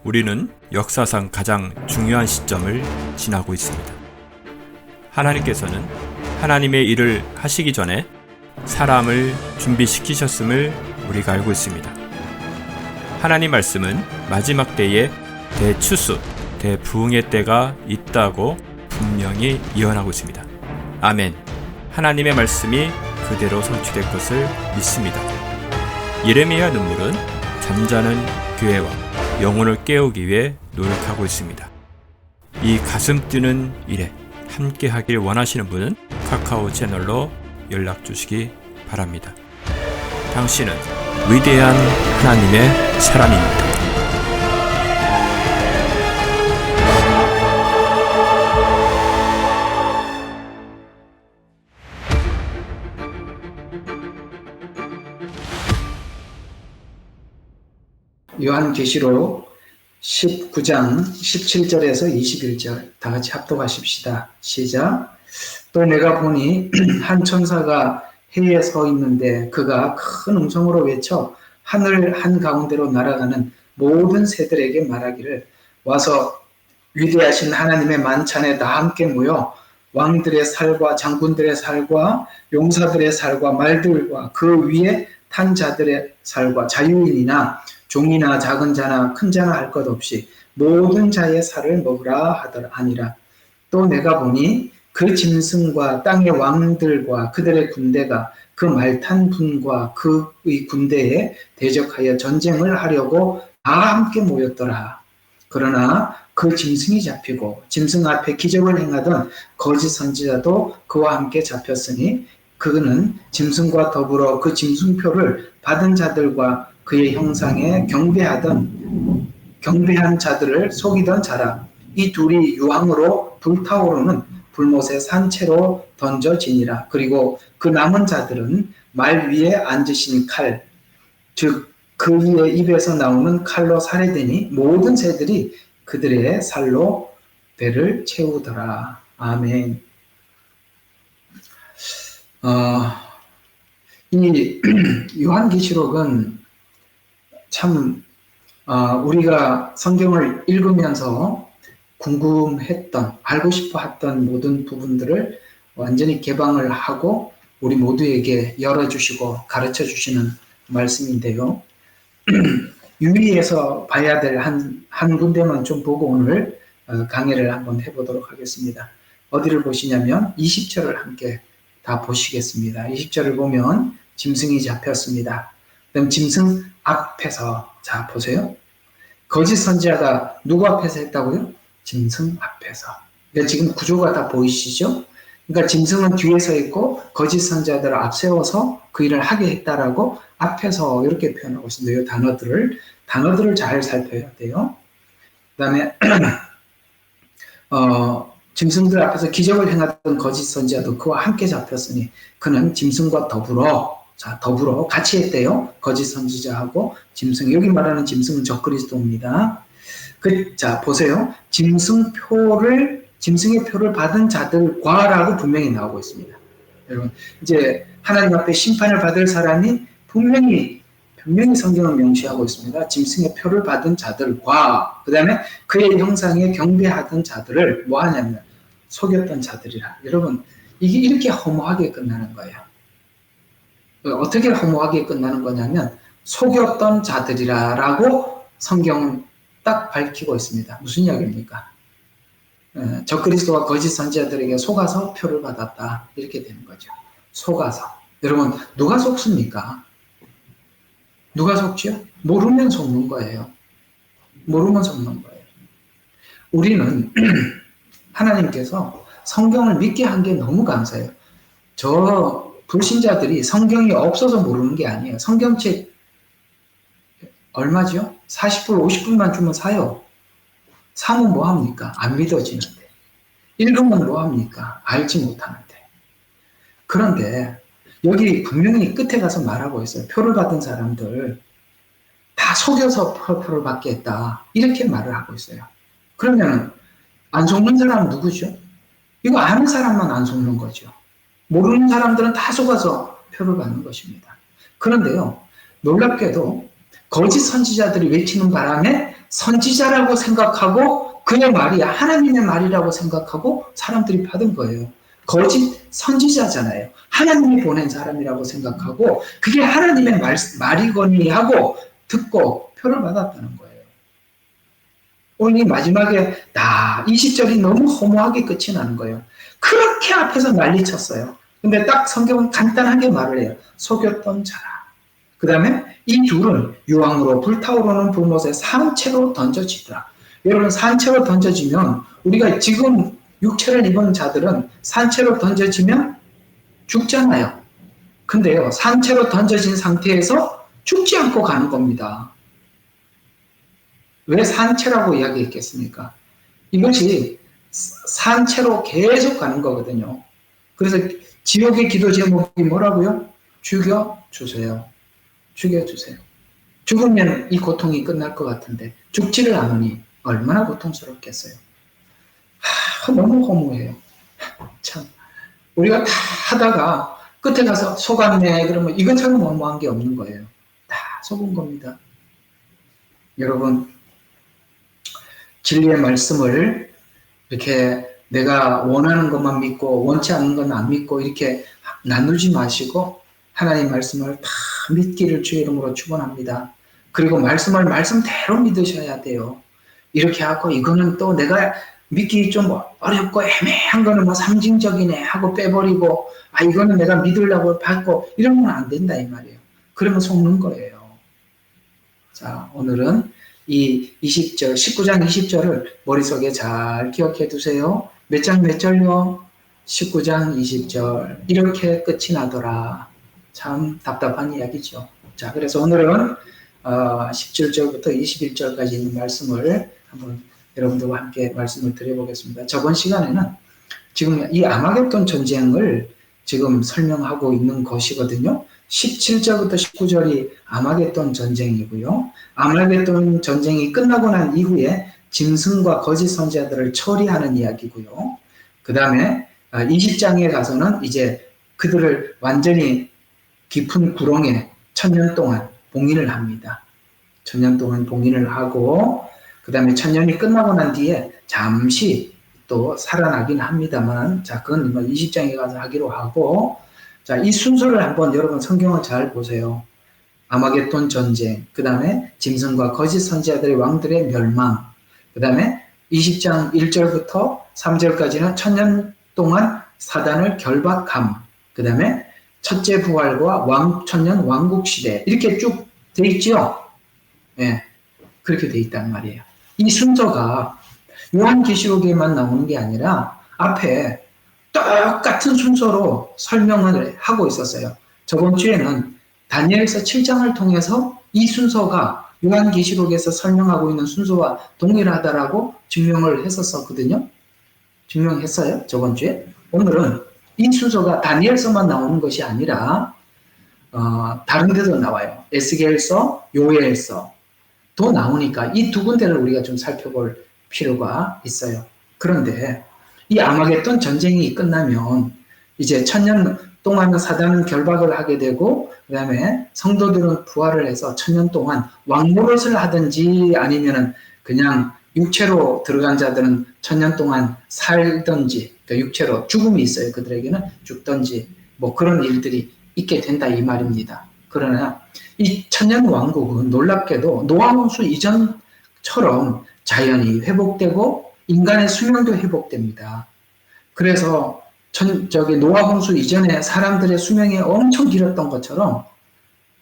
우리는 역사상 가장 중요한 시점을 지나고 있습니다. 하나님께서는 하나님의 일을 하시기 전에 사람을 준비시키셨음을 우리가 알고 있습니다. 하나님 말씀은 마지막 때에 대추수, 대부흥의 때가 있다고 분명히 예언하고 있습니다. 아멘. 하나님의 말씀이 그대로 성취될 것을 믿습니다. 예레미야 눈물은 잠자는 교회와 영혼을 깨우기 위해 노력하고 있습니다. 이 가슴 뛰는 일에 함께 하길 원하시는 분은 카카오 채널로 연락 주시기 바랍니다. 당신은 위대한 하나님의 사람입니다. 요한계시록 19장 17절에서 21절 다 같이 합독하십시다. 시작. 또 내가 보니 한 천사가 해에 서 있는데 그가 큰 음성으로 외쳐 하늘 한가운데로 날아가는 모든 새들에게 말하기를 와서 위대하신 하나님의 만찬에 다 함께 모여 왕들의 살과 장군들의 살과 용사들의 살과 말들과 그 위에 탄 자들의 살과 자유인이나 종이나 작은 자나 큰 자나 할 것 없이 모든 자의 살을 먹으라 하니라. 또 내가 보니 그 짐승과 땅의 왕들과 그들의 군대가 그 말탄 분과 그의 군대에 대적하여 전쟁을 하려고 다 함께 모였더라. 그러나 그 짐승이 잡히고 짐승 앞에 기적을 행하던 거짓 선지자도 그와 함께 잡혔으니 그는 짐승과 더불어 그 짐승표를 받은 자들과 그의 형상에 경배한 자들을 속이던 자라. 이 둘이 유황으로 불타오르는 불못의 산채로 던져지니라. 그리고 그 남은 자들은 말 위에 앉으신 칼, 즉 그의 입에서 나오는 칼로 살해되니 모든 새들이 그들의 살로 배를 채우더라. 아멘. 이 요한계시록은 참 우리가 성경을 읽으면서 궁금했던, 알고 싶어 했던 모든 부분들을 완전히 개방을 하고 우리 모두에게 열어주시고 가르쳐 주시는 말씀인데요. 유의해서 봐야 될 한 군데만 좀 보고 오늘 강의를 한번 해보도록 하겠습니다. 어디를 보시냐면 20절을 함께 다 보시겠습니다. 20절을 보면 짐승이 잡혔습니다. 그럼 짐승 앞에서, 자 보세요. 거짓 선지자가 누구 앞에서 했다고요? 짐승 앞에서. 그러니까 지금 구조가 다 보이시죠? 그러니까 짐승은 뒤에 서 있고 거짓 선지자들을 앞세워서 그 일을 하게 했다라고 앞에서 이렇게 표현하고 있습니다. 이 단어들을 잘 살펴야 돼요. 그 다음에 짐승들 앞에서 기적을 행하던 거짓 선지자도 그와 함께 잡혔으니 그는 짐승과 더불어 같이 했대요. 거짓 선지자하고 짐승. 여기 말하는 짐승은 적그리스도입니다. 자, 보세요. 짐승의 표를 받은 자들과라고 분명히 나오고 있습니다. 여러분, 이제 하나님 앞에 심판을 받을 사람이 분명히 성경을 명시하고 있습니다. 짐승의 표를 받은 자들과, 그 다음에 그의 형상에 경배하던 자들을 뭐 하냐면 속였던 자들이라. 여러분, 이게 이렇게 허무하게 끝나는 거예요. 어떻게 허무하게 끝나는 거냐면 속였던 자들이라라고 성경은 딱 밝히고 있습니다. 무슨 이야기입니까? 적그리스도와 거짓 선지자들에게 속아서 표를 받았다. 이렇게 되는 거죠. 속아서. 여러분, 누가 속습니까? 누가 속죠? 모르면 속는 거예요. 모르면 속는 거예요. 우리는 하나님께서 성경을 믿게 한 게 너무 감사해요. 저 불신자들이 성경이 없어서 모르는 게 아니에요. 성경책 얼마죠? 40불, 50불만 주면 사요. 사면 뭐합니까? 안 믿어지는데. 읽으면 뭐합니까? 알지 못하는데. 그런데 여기 분명히 끝에 가서 말하고 있어요. 표를 받은 사람들 다 속여서 표를 받게 했다. 이렇게 말을 하고 있어요. 그러면 안 속는 사람은 누구죠? 이거 아는 사람만 안 속는 거죠. 모르는 사람들은 다 속아서 표를 받는 것입니다. 그런데요, 놀랍게도 거짓 선지자들이 외치는 바람에 선지자라고 생각하고 그의 말이 하나님의 말이라고 생각하고 사람들이 받은 거예요. 거짓 선지자잖아요. 하나님이 보낸 사람이라고 생각하고 그게 하나님의 말이거니 하고 듣고 표를 받았다는 거예요. 오늘 마지막에 20절이 너무 허무하게 끝이 나는 거예요. 그렇게 앞에서 난리쳤어요. 근데 딱 성경은 간단하게 말을 해요. 속였던 자라. 그 다음에 이 둘은 유황으로 불타오르는 불못에 산채로 던져지더라. 여러분, 산채로 던져지면 우리가 지금 육체를 입은 자들은 산채로 던져지면 죽잖아요. 근데요, 산채로 던져진 상태에서 죽지 않고 가는 겁니다. 왜 산채라고 이야기했겠습니까? 이것이 산채로 계속 가는 거거든요. 그래서 지옥의 기도 제목이 뭐라고요? 죽여주세요. 죽여주세요. 죽으면 이 고통이 끝날 것 같은데 죽지를 않으니 얼마나 고통스럽겠어요. 너무 허무해요. 참, 우리가 다 하다가 끝에 가서 속았네 그러면 이것처럼 허무한 게 없는 거예요. 다 속은 겁니다. 여러분, 진리의 말씀을 이렇게 내가 원하는 것만 믿고 원치 않는 건 안 믿고 이렇게 나누지 마시고 하나님 말씀을 다 믿기를 주의 이름으로 축원합니다. 그리고 말씀을 말씀대로 믿으셔야 돼요. 이렇게 하고 이거는 또 내가 믿기 좀 어렵고 애매한 거는 뭐 상징적이네 하고 빼버리고 이거는 내가 믿으려고 받고 이러면 안 된다 이 말이에요. 그러면 속는 거예요. 자, 오늘은 이 20절, 19장 20절을 머릿속에 잘 기억해 두세요. 몇 장 몇 절요? 19장 20절. 이렇게 끝이 나더라. 참 답답한 이야기죠. 자, 그래서 오늘은 17절부터 21절까지 있는 말씀을 한번 여러분들과 함께 말씀을 드려보겠습니다. 저번 시간에는 지금 이 아마겟돈 전쟁을 지금 설명하고 있는 것이거든요. 17절부터 19절이 아마겟돈 전쟁이고요. 아마겟돈 전쟁이 끝나고 난 이후에 짐승과 거짓 선지자들을 처리하는 이야기고요. 그 다음에 20장에 가서는 이제 그들을 완전히 깊은 구렁에 1000년 동안 봉인을 합니다. 1000년 동안 봉인을 하고 그 다음에 1000년이 끝나고 난 뒤에 잠시 또 살아나긴 합니다만, 자, 그건 20장에 가서 하기로 하고, 자, 이 순서를 한번 여러분 성경을 잘 보세요. 아마겟돈 전쟁, 그 다음에 짐승과 거짓 선지자들의 왕들의 멸망, 그 다음에 20장 1절부터 3절까지는 1000년 동안 사단을 결박함, 그 다음에 첫째 부활과 천년 왕국 시대, 이렇게 쭉 돼 있죠? 예, 그렇게 돼 있단 말이에요. 이 순서가 요한계시록에만 나오는 게 아니라 앞에 똑같은 순서로 설명을 하고 있었어요. 저번 주에는 다니엘서 7장을 통해서 이 순서가 요한계시록에서 설명하고 있는 순서와 동일하다라고 증명을 했었거든요. 증명했어요, 저번 주에. 오늘은 이 순서가 다니엘서만 나오는 것이 아니라 다른 데도 나와요. 에스겔서, 요엘서 도 나오니까 이 두 군데를 우리가 좀 살펴볼 필요가 있어요. 그런데 이 아마겟돈 전쟁이 끝나면 이제 1000년 동안 사단은 결박을 하게 되고, 그 다음에 성도들은 부활을 해서 1000년 동안 왕노릇을 하든지 아니면은 그냥 육체로 들어간 자들은 1000년 동안 살든지, 그러니까 육체로 죽음이 있어요. 그들에게는 죽든지 뭐 그런 일들이 있게 된다 이 말입니다. 그러나 이 1000년 왕국은 놀랍게도 노아홍수 이전처럼 자연이 회복되고 인간의 수명도 회복됩니다. 그래서 노아홍수 이전에 사람들의 수명이 엄청 길었던 것처럼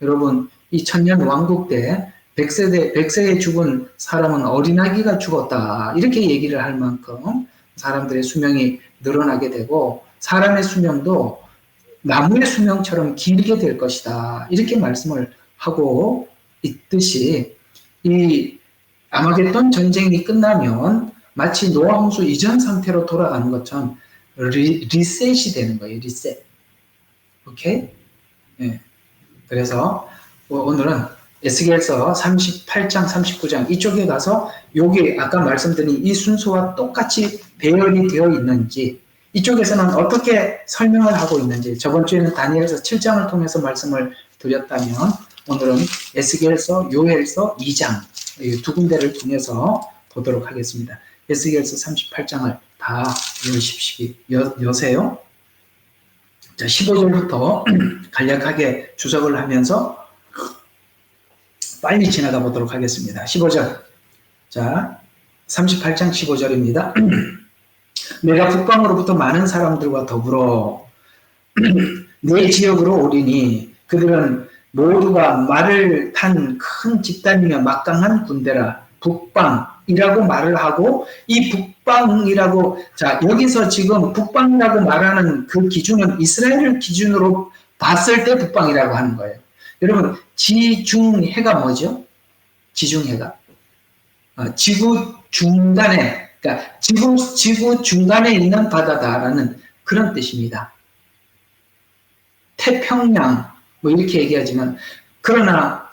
여러분 이 1000년 왕국 때 100세에 죽은 사람은 어린아기가 죽었다 이렇게 얘기를 할 만큼 사람들의 수명이 늘어나게 되고 사람의 수명도 나무의 수명처럼 길게 될 것이다 이렇게 말씀을 하고 있듯이 이 아마겟돈 전쟁이 끝나면 마치 노아홍수 이전 상태로 돌아가는 것처럼 리셋이 되는 거예요. 리셋. 오케이? 네. 그래서 오늘은 에스겔서 38장, 39장 이쪽에 가서 여기 아까 말씀드린 이 순서와 똑같이 배열이 되어 있는지 이쪽에서는 어떻게 설명을 하고 있는지 저번 주에는 다니엘서 7장을 통해서 말씀을 드렸다면 오늘은 에스겔서, 요엘서 2장 이 두 군데를 통해서 보도록 하겠습니다. 에스겔서 38장을 다 여세요. 자, 15절부터 간략하게 주석을 하면서 빨리 지나가 보도록 하겠습니다. 15절. 자, 38장 15절입니다. 내가 북방으로부터 많은 사람들과 더불어 내 지역으로 오리니 그들은 모두가 말을 탄 큰 집단이며 막강한 군대라. 북방이라고 말을 하고, 이 북방이라고, 자, 여기서 지금 북방이라고 말하는 그 기준은 이스라엘을 기준으로 봤을 때 북방이라고 하는 거예요. 여러분, 지중해가 뭐죠? 지중해가 지구 중간에, 그러니까 지구 중간에 있는 바다다라는 그런 뜻입니다. 태평양 뭐 이렇게 얘기하지만, 그러나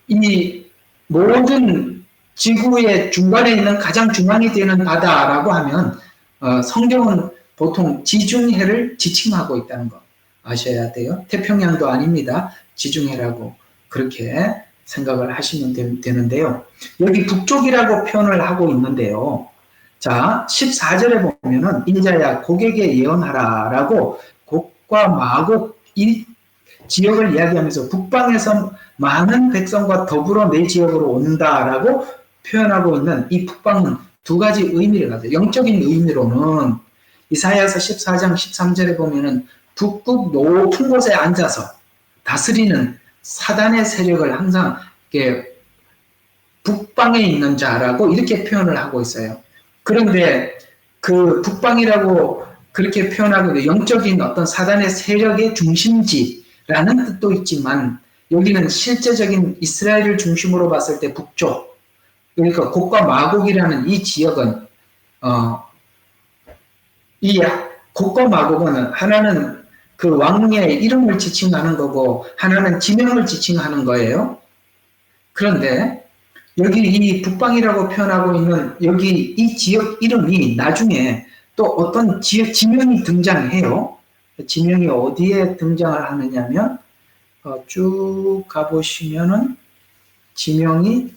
이 모든 지구의 중간에 있는 가장 중앙이 되는 바다라고 하면 성경은 보통 지중해를 지칭하고 있다는 거 아셔야 돼요. 태평양도 아닙니다. 지중해라고 그렇게 생각을 하시면 되는데요. 여기 북쪽이라고 표현을 하고 있는데요. 자, 14절에 보면은 인자야 곡에게 예언하라라고 곡과 마곡 이 지역을 이야기하면서 북방에서 많은 백성과 더불어 내 지역으로 온다라고 표현하고 있는 이 북방은 두 가지 의미를 가져요. 영적인 의미로는 이사야서 14장 13절에 보면은 북극 높은 곳에 앉아서 다스리는 사단의 세력을 항상 이렇게 북방에 있는 자라고 이렇게 표현을 하고 있어요. 그런데 그 북방이라고 그렇게 표현하고 있는데 영적인 어떤 사단의 세력의 중심지라는 뜻도 있지만, 여기는 실제적인 이스라엘을 중심으로 봤을 때 북쪽, 그러니까 곡과 마곡이라는 이 지역은 이 곡과 마곡은 하나는 그 왕의 이름을 지칭하는 거고 하나는 지명을 지칭하는 거예요. 그런데 여기 이 북방이라고 표현하고 있는 여기 이 지역 이름이 나중에 또 어떤 지명이 등장해요. 지명이 어디에 등장을 하느냐면 쭉 가보시면은 지명이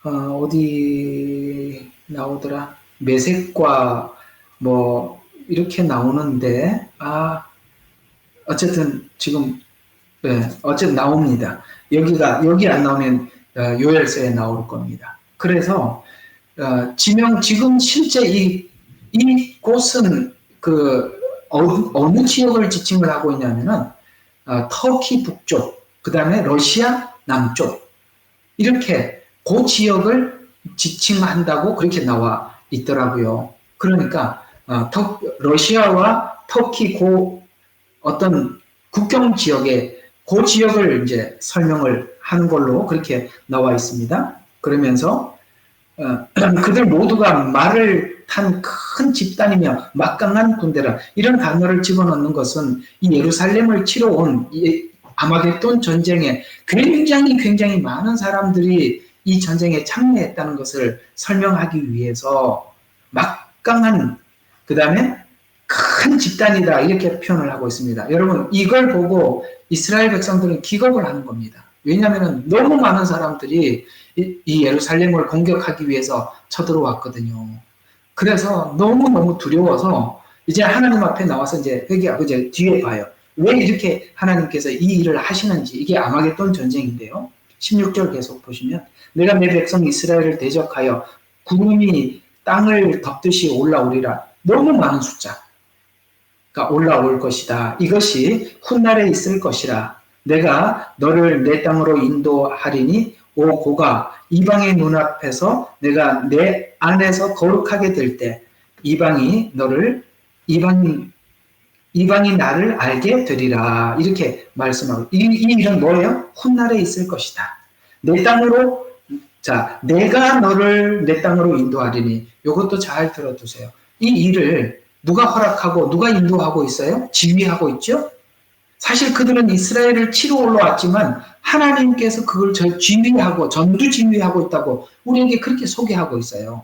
어디 나오더라? 메색과 뭐 이렇게 나오는데 어쨌든 지금 어쨌든 나옵니다. 여기 안 나오면 요엘서에 나올 겁니다. 그래서 지금 실제 이 곳은 어느 지역을 지칭을 하고 있냐면은 터키 북쪽, 그 다음에 러시아 남쪽, 이렇게 그 지역을 지칭한다고 그렇게 나와 있더라고요. 그러니까 러시아와 터키 어떤 국경 지역에 그 지역을 이제 설명을 하는 걸로 그렇게 나와 있습니다. 그러면서 그들 모두가 말을 탄 큰 집단이며 막강한 군대라, 이런 단어를 집어넣는 것은 이 예루살렘을 치러 온 아마겟돈 전쟁에 굉장히 많은 사람들이 이 전쟁에 참여했다는 것을 설명하기 위해서 막강한, 그 다음에 큰 집단이다 이렇게 표현을 하고 있습니다. 여러분, 이걸 보고 이스라엘 백성들은 기겁을 하는 겁니다. 왜냐하면 너무 많은 사람들이 이 예루살렘을 공격하기 위해서 쳐들어왔거든요. 그래서 너무너무 두려워서 이제 하나님 앞에 나와서 이제 회개하고 이제 뒤에 봐요. 왜 이렇게 하나님께서 이 일을 하시는지. 이게 아마겟돈 전쟁인데요. 16절 계속 보시면, 내가 내 백성 이스라엘을 대적하여 구름이 땅을 덮듯이 올라오리라. 너무 많은 숫자가 올라올 것이다. 이것이 훗날에 있을 것이라. 내가 너를 내 땅으로 인도하리니 오 고가, 이방의 눈앞에서 내가 내 안에서 거룩하게 될 때 이방이 나를 알게 되리라. 이렇게 말씀하고, 이 일은 뭐예요? 훗날에 있을 것이다. 내 땅으로, 자, 내가 너를 내 땅으로 인도하리니, 이것도 잘 들어두세요. 이 일을 누가 허락하고 누가 인도하고 있어요? 지휘하고 있죠? 사실 그들은 이스라엘을 치러 올라왔지만 하나님께서 그걸 지휘하고 전두 지휘하고 있다고 우리에게 그렇게 소개하고 있어요.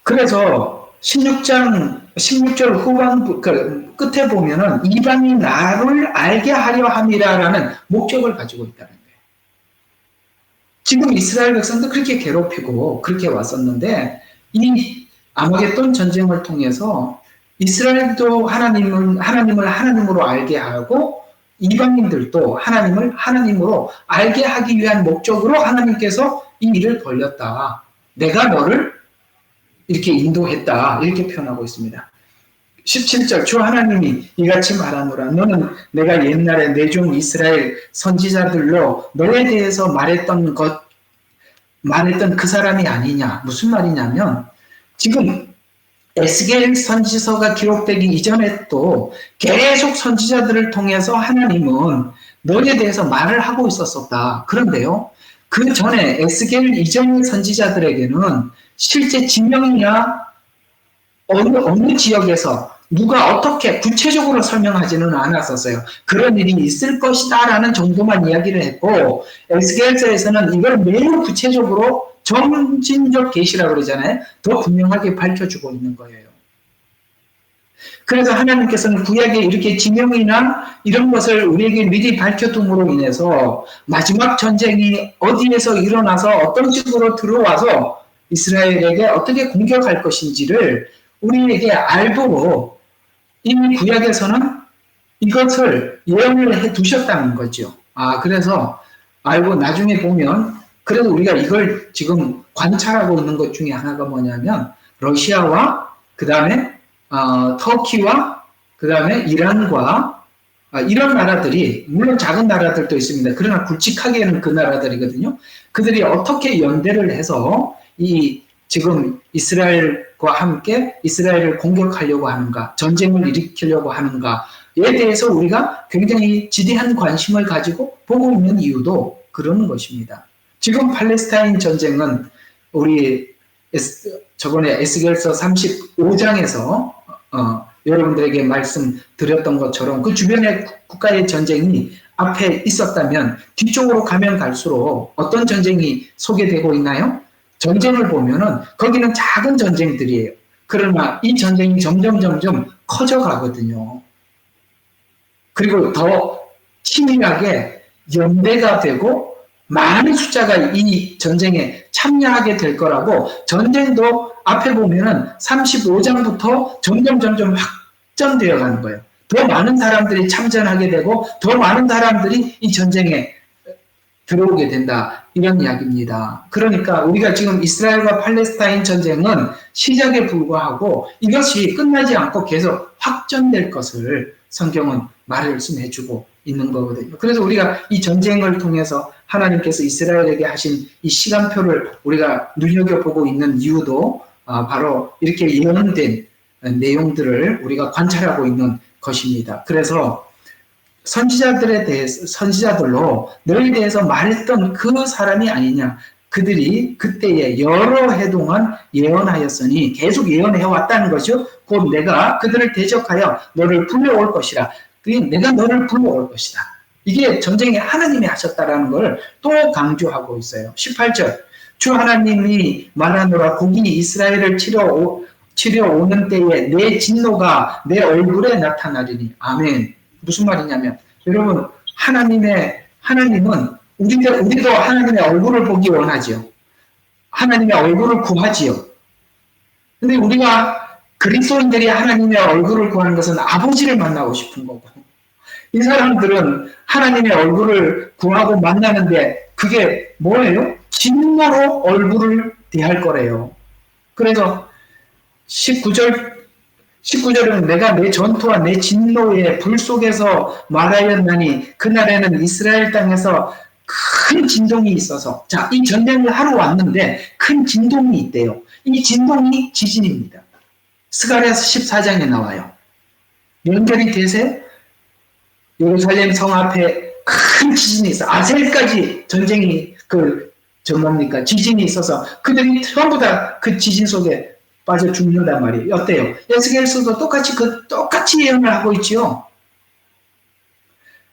그래서 16절 후반부, 끝에 보면은 이방이 나를 알게 하려 함이라라는 목적을 가지고 있다는 거예요. 지금 이스라엘 백성도 그렇게 괴롭히고 그렇게 왔었는데, 이 아마겟돈 전쟁을 통해서 이스라엘도 하나님을 하나님으로 알게 하고, 이방인들도 하나님을 하나님으로 알게 하기 위한 목적으로 하나님께서 이 일을 벌렸다. 내가 너를 이렇게 인도했다. 이렇게 표현하고 있습니다. 17절 주 하나님이 이같이 말하노라. 너는 내가 옛날에 내 종 이스라엘 선지자들로 너에 대해서 말했던 그 사람이 아니냐. 무슨 말이냐면 지금 에스겔 선지서가 기록되기 이전에 또 계속 선지자들을 통해서 하나님은 너에 대해서 말을 하고 있었었다. 그런데요, 그 전에 에스겔 이전의 선지자들에게는 실제 지명이나 어느 지역에서 누가 어떻게 구체적으로 설명하지는 않았었어요. 그런 일이 있을 것이다 라는 정도만 이야기를 했고, 에스겔서에서는 이걸 매우 구체적으로 점진적 계시라고 그러잖아요. 더 분명하게 밝혀주고 있는 거예요. 그래서 하나님께서는 구약에 이렇게 지명이나 이런 것을 우리에게 미리 밝혀둠으로 인해서 마지막 전쟁이 어디에서 일어나서 어떤 식으로 들어와서 이스라엘에게 어떻게 공격할 것인지를 우리에게 알도록 이미 구약에서는 이것을 예언을 해 두셨다는 거죠. 그래서 알고 나중에 보면 그래도 우리가 이걸 지금 관찰하고 있는 것 중에 하나가 뭐냐면 러시아와 그 다음에 터키와 그 다음에 이란과 이런 나라들이 물론 작은 나라들도 있습니다. 그러나 굵직하게는 그 나라들이거든요. 그들이 어떻게 연대를 해서 이 지금 이스라엘과 함께 이스라엘을 공격하려고 하는가, 전쟁을 일으키려고 하는가에 대해서 우리가 굉장히 지대한 관심을 가지고 보고 있는 이유도 그런 것입니다. 지금 팔레스타인 전쟁은 우리 저번에 에스겔서 35장에서 여러분들에게 말씀드렸던 것처럼 그 주변의 국가의 전쟁이 앞에 있었다면 뒤쪽으로 가면 갈수록 어떤 전쟁이 소개되고 있나요? 전쟁을 보면은 거기는 작은 전쟁들이에요. 그러나 이 전쟁이 점점 커져가거든요. 그리고 더 치밀하게 연대가 되고 많은 숫자가 이 전쟁에 참여하게 될 거라고, 전쟁도 앞에 보면은 35장부터 점점 확전되어 가는 거예요. 더 많은 사람들이 참전하게 되고 더 많은 사람들이 이 전쟁에 들어오게 된다. 이런 이야기입니다. 그러니까 우리가 지금 이스라엘과 팔레스타인 전쟁은 시작에 불과하고 이것이 끝나지 않고 계속 확전될 것을 성경은 말씀해주고 있는 거거든요. 그래서 우리가 이 전쟁을 통해서 하나님께서 이스라엘에게 하신 이 시간표를 우리가 눈여겨보고 있는 이유도 바로 이렇게 예언된 내용들을 우리가 관찰하고 있는 것입니다. 그래서 선지자들로 너희에 대해서 말했던 그 사람이 아니냐. 그들이 그때에 여러 해 동안 예언하였으니 계속 예언해왔다는 것이요. 곧 내가 그들을 대적하여 너를 불러올 것이라. 내가 너를 불러올 것이다. 이게 전쟁에 하나님이 하셨다라는 걸 또 강조하고 있어요. 18절 주 하나님이 말하노라. 공이 이스라엘을 치러 오는 때에 내 진노가 내 얼굴에 나타나리니. 아멘. 무슨 말이냐면 여러분, 하나님은 우리도 하나님의 얼굴을 보기 원하지요. 하나님의 얼굴을 구하지요. 근데 우리가 그리스도인들이 하나님의 얼굴을 구하는 것은 아버지를 만나고 싶은 거고, 이 사람들은 하나님의 얼굴을 구하고 만나는데 그게 뭐예요? 진노로 얼굴을 대할 거래요. 그래서 19절은 내가 내 전투와 내 진노의 불 속에서 말하였나니 그날에는 이스라엘 땅에서 큰 진동이 있어서, 자, 이 전쟁을 하러 왔는데 큰 진동이 있대요. 이 진동이 지진입니다. 스가랴서 14장에 나와요. 연결이 되세요? 예루살렘 성 앞에 큰 지진이 있어. 아셀까지 전쟁이 지진이 있어서 그들이 전부 다 그 지진 속에 빠져 죽는단 말이에요. 어때요? 에스겔서도 똑같이 예언을 하고 있지요.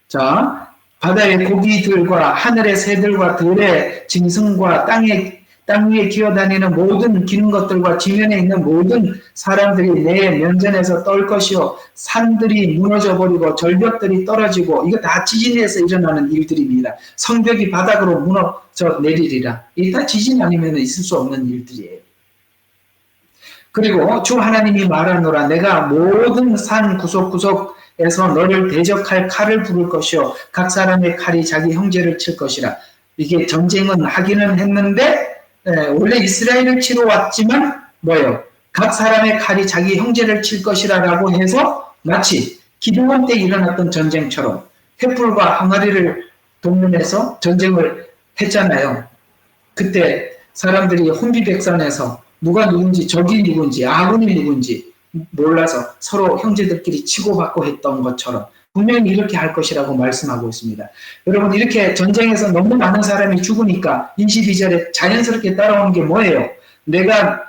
자, 바다의 고기들과 하늘의 새들과 들의 짐승과 땅의 땅 위에 기어다니는 모든 기는 것들과 지면에 있는 모든 사람들이 내 면전에서 떨 것이요 산들이 무너져 버리고 절벽들이 떨어지고 이거 다 지진에서 일어나는 일들입니다. 성벽이 바닥으로 무너져 내리리라. 이게 다 지진 아니면 있을 수 없는 일들이에요. 그리고 주 하나님이 말하노라 내가 모든 산 구석구석에서 너를 대적할 칼을 부를 것이요 각 사람의 칼이 자기 형제를 칠 것이라. 이게 전쟁은 하기는 했는데 원래 이스라엘을 치러 왔지만 뭐예요? 각 사람의 칼이 자기 형제를 칠 것이라라고 해서 마치 기드온 때 일어났던 전쟁처럼 횃불과 항아리를 동면해서 전쟁을 했잖아요. 그때 사람들이 혼비백산해서 누가 누군지 적이 누군지 아군이 누군지 몰라서 서로 형제들끼리 치고받고 했던 것처럼 분명히 이렇게 할 것이라고 말씀하고 있습니다. 여러분 이렇게 전쟁에서 너무 많은 사람이 죽으니까 22절에 자연스럽게 따라오는 게 뭐예요? 내가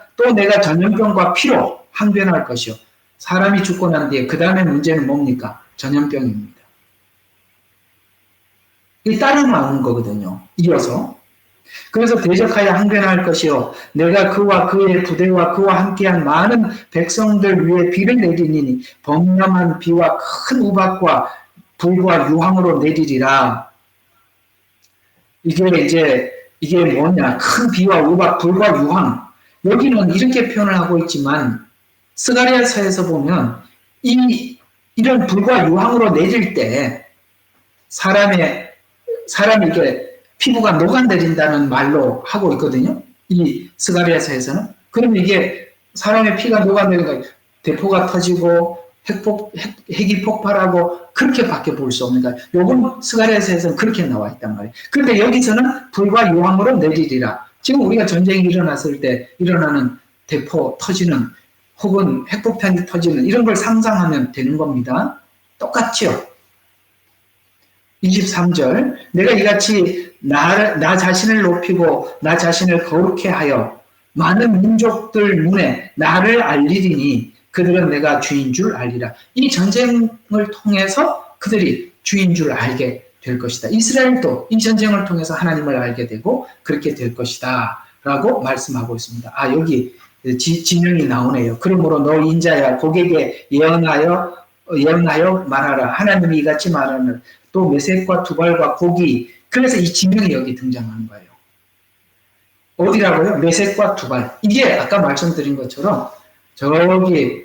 전염병과 피로 항변할 것이요. 사람이 죽고 난 뒤에 그 다음에 문제는 뭡니까? 전염병입니다. 이게 따라 나오는 거거든요. 이어서. 그래서 대적하여 항변할 것이요 내가 그와 그의 부대와 그와 함께한 많은 백성들 위에 비를 내리니 범람한 비와 큰 우박과 불과 유황으로 내리리라. 이게 뭐냐? 큰 비와 우박, 불과 유황. 여기는 이렇게 표현을 하고 있지만 스가랴서에서 보면 이런 불과 유황으로 내릴 때 사람이 이게 피부가 녹아내린다는 말로 하고 있거든요. 이 스가랴서에서는. 그러면 이게 사람의 피가 녹아내리니까 대포가 터지고 핵이 폭발하고 그렇게밖에 볼 수 없는 거예요. 요건 스가랴서에서는 그렇게 나와 있단 말이에요. 그런데 여기서는 불과 유황으로 내리리라. 지금 우리가 전쟁이 일어났을 때 일어나는 대포 터지는 혹은 핵폭탄이 터지는 이런 걸 상상하면 되는 겁니다. 똑같죠? 23절 내가 이같이 나 자신을 높이고 나 자신을 거룩해 하여 많은 민족들 눈에 나를 알리리니 그들은 내가 주인 줄 알리라. 이 전쟁을 통해서 그들이 주인 줄 알게 될 것이다. 이스라엘도 이 전쟁을 통해서 하나님을 알게 되고 그렇게 될 것이다 라고 말씀하고 있습니다. 여기 진영이 나오네요. 그러므로 너 인자야 고객에 예언하여 말하라. 하나님이 이같이 말하는 또 메색과 두발과 고기. 그래서 이 지명이 여기 등장하는 거예요. 어디라고요? 메색과 두발. 이게 아까 말씀드린 것처럼 저기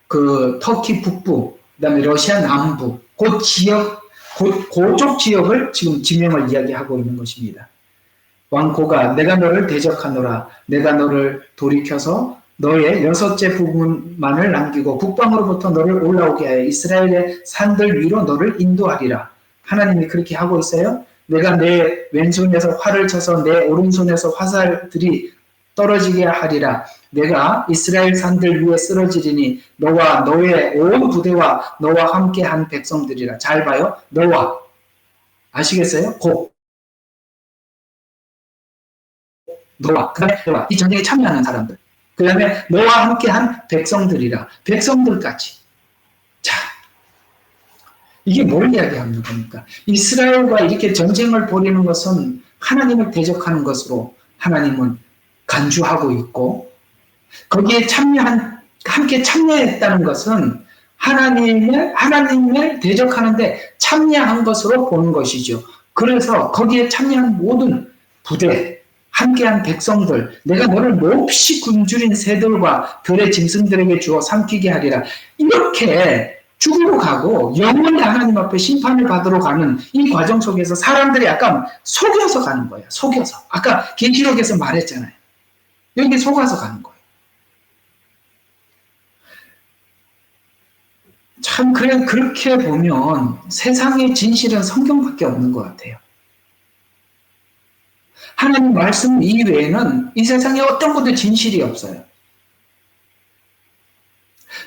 그 터키 북부, 그다음에 러시아 남부, 그쪽 지역을 지금 지명을 이야기하고 있는 것입니다. 왕고가 내가 너를 대적하노라. 내가 너를 돌이켜서 너의 6째 부분만을 남기고 북방으로부터 너를 올라오게 하여 이스라엘의 산들 위로 너를 인도하리라. 하나님이 그렇게 하고 있어요. 내가 내 왼손에서 활을 쳐서 내 오른손에서 화살들이 떨어지게 하리라. 내가 이스라엘 산들 위에 쓰러지리니 너와 너의 온 부대와 너와 함께한 백성들이라. 잘 봐요. 너와. 아시겠어요? 너와. 그 다음에 너와. 이 전쟁에 참여하는 사람들. 그 다음에 너와 함께한 백성들이라. 백성들까지. 자, 이게 뭘 이야기하는 겁니까? 이스라엘과 이렇게 전쟁을 벌이는 것은 하나님을 대적하는 것으로 하나님은 간주하고 있고 거기에 함께 참여했다는 것은 하나님을 대적하는데 참여한 것으로 보는 것이죠. 그래서 거기에 참여한 모든 부대, 함께한 백성들, 내가 너를 몹시 굶주린 새들과 별의 짐승들에게 주어 삼키게 하리라. 이렇게 죽으러 가고 영원히 하나님 앞에 심판을 받으러 가는 이 과정 속에서 사람들이 약간 속여서 가는 거예요. 속여서. 아까 계시록에서 말했잖아요. 여기 속아서 가는 거예요. 참 그렇게 보면 세상의 진실은 성경밖에 없는 것 같아요. 하나님 말씀 이외에는 이 세상에 어떤 것도 진실이 없어요.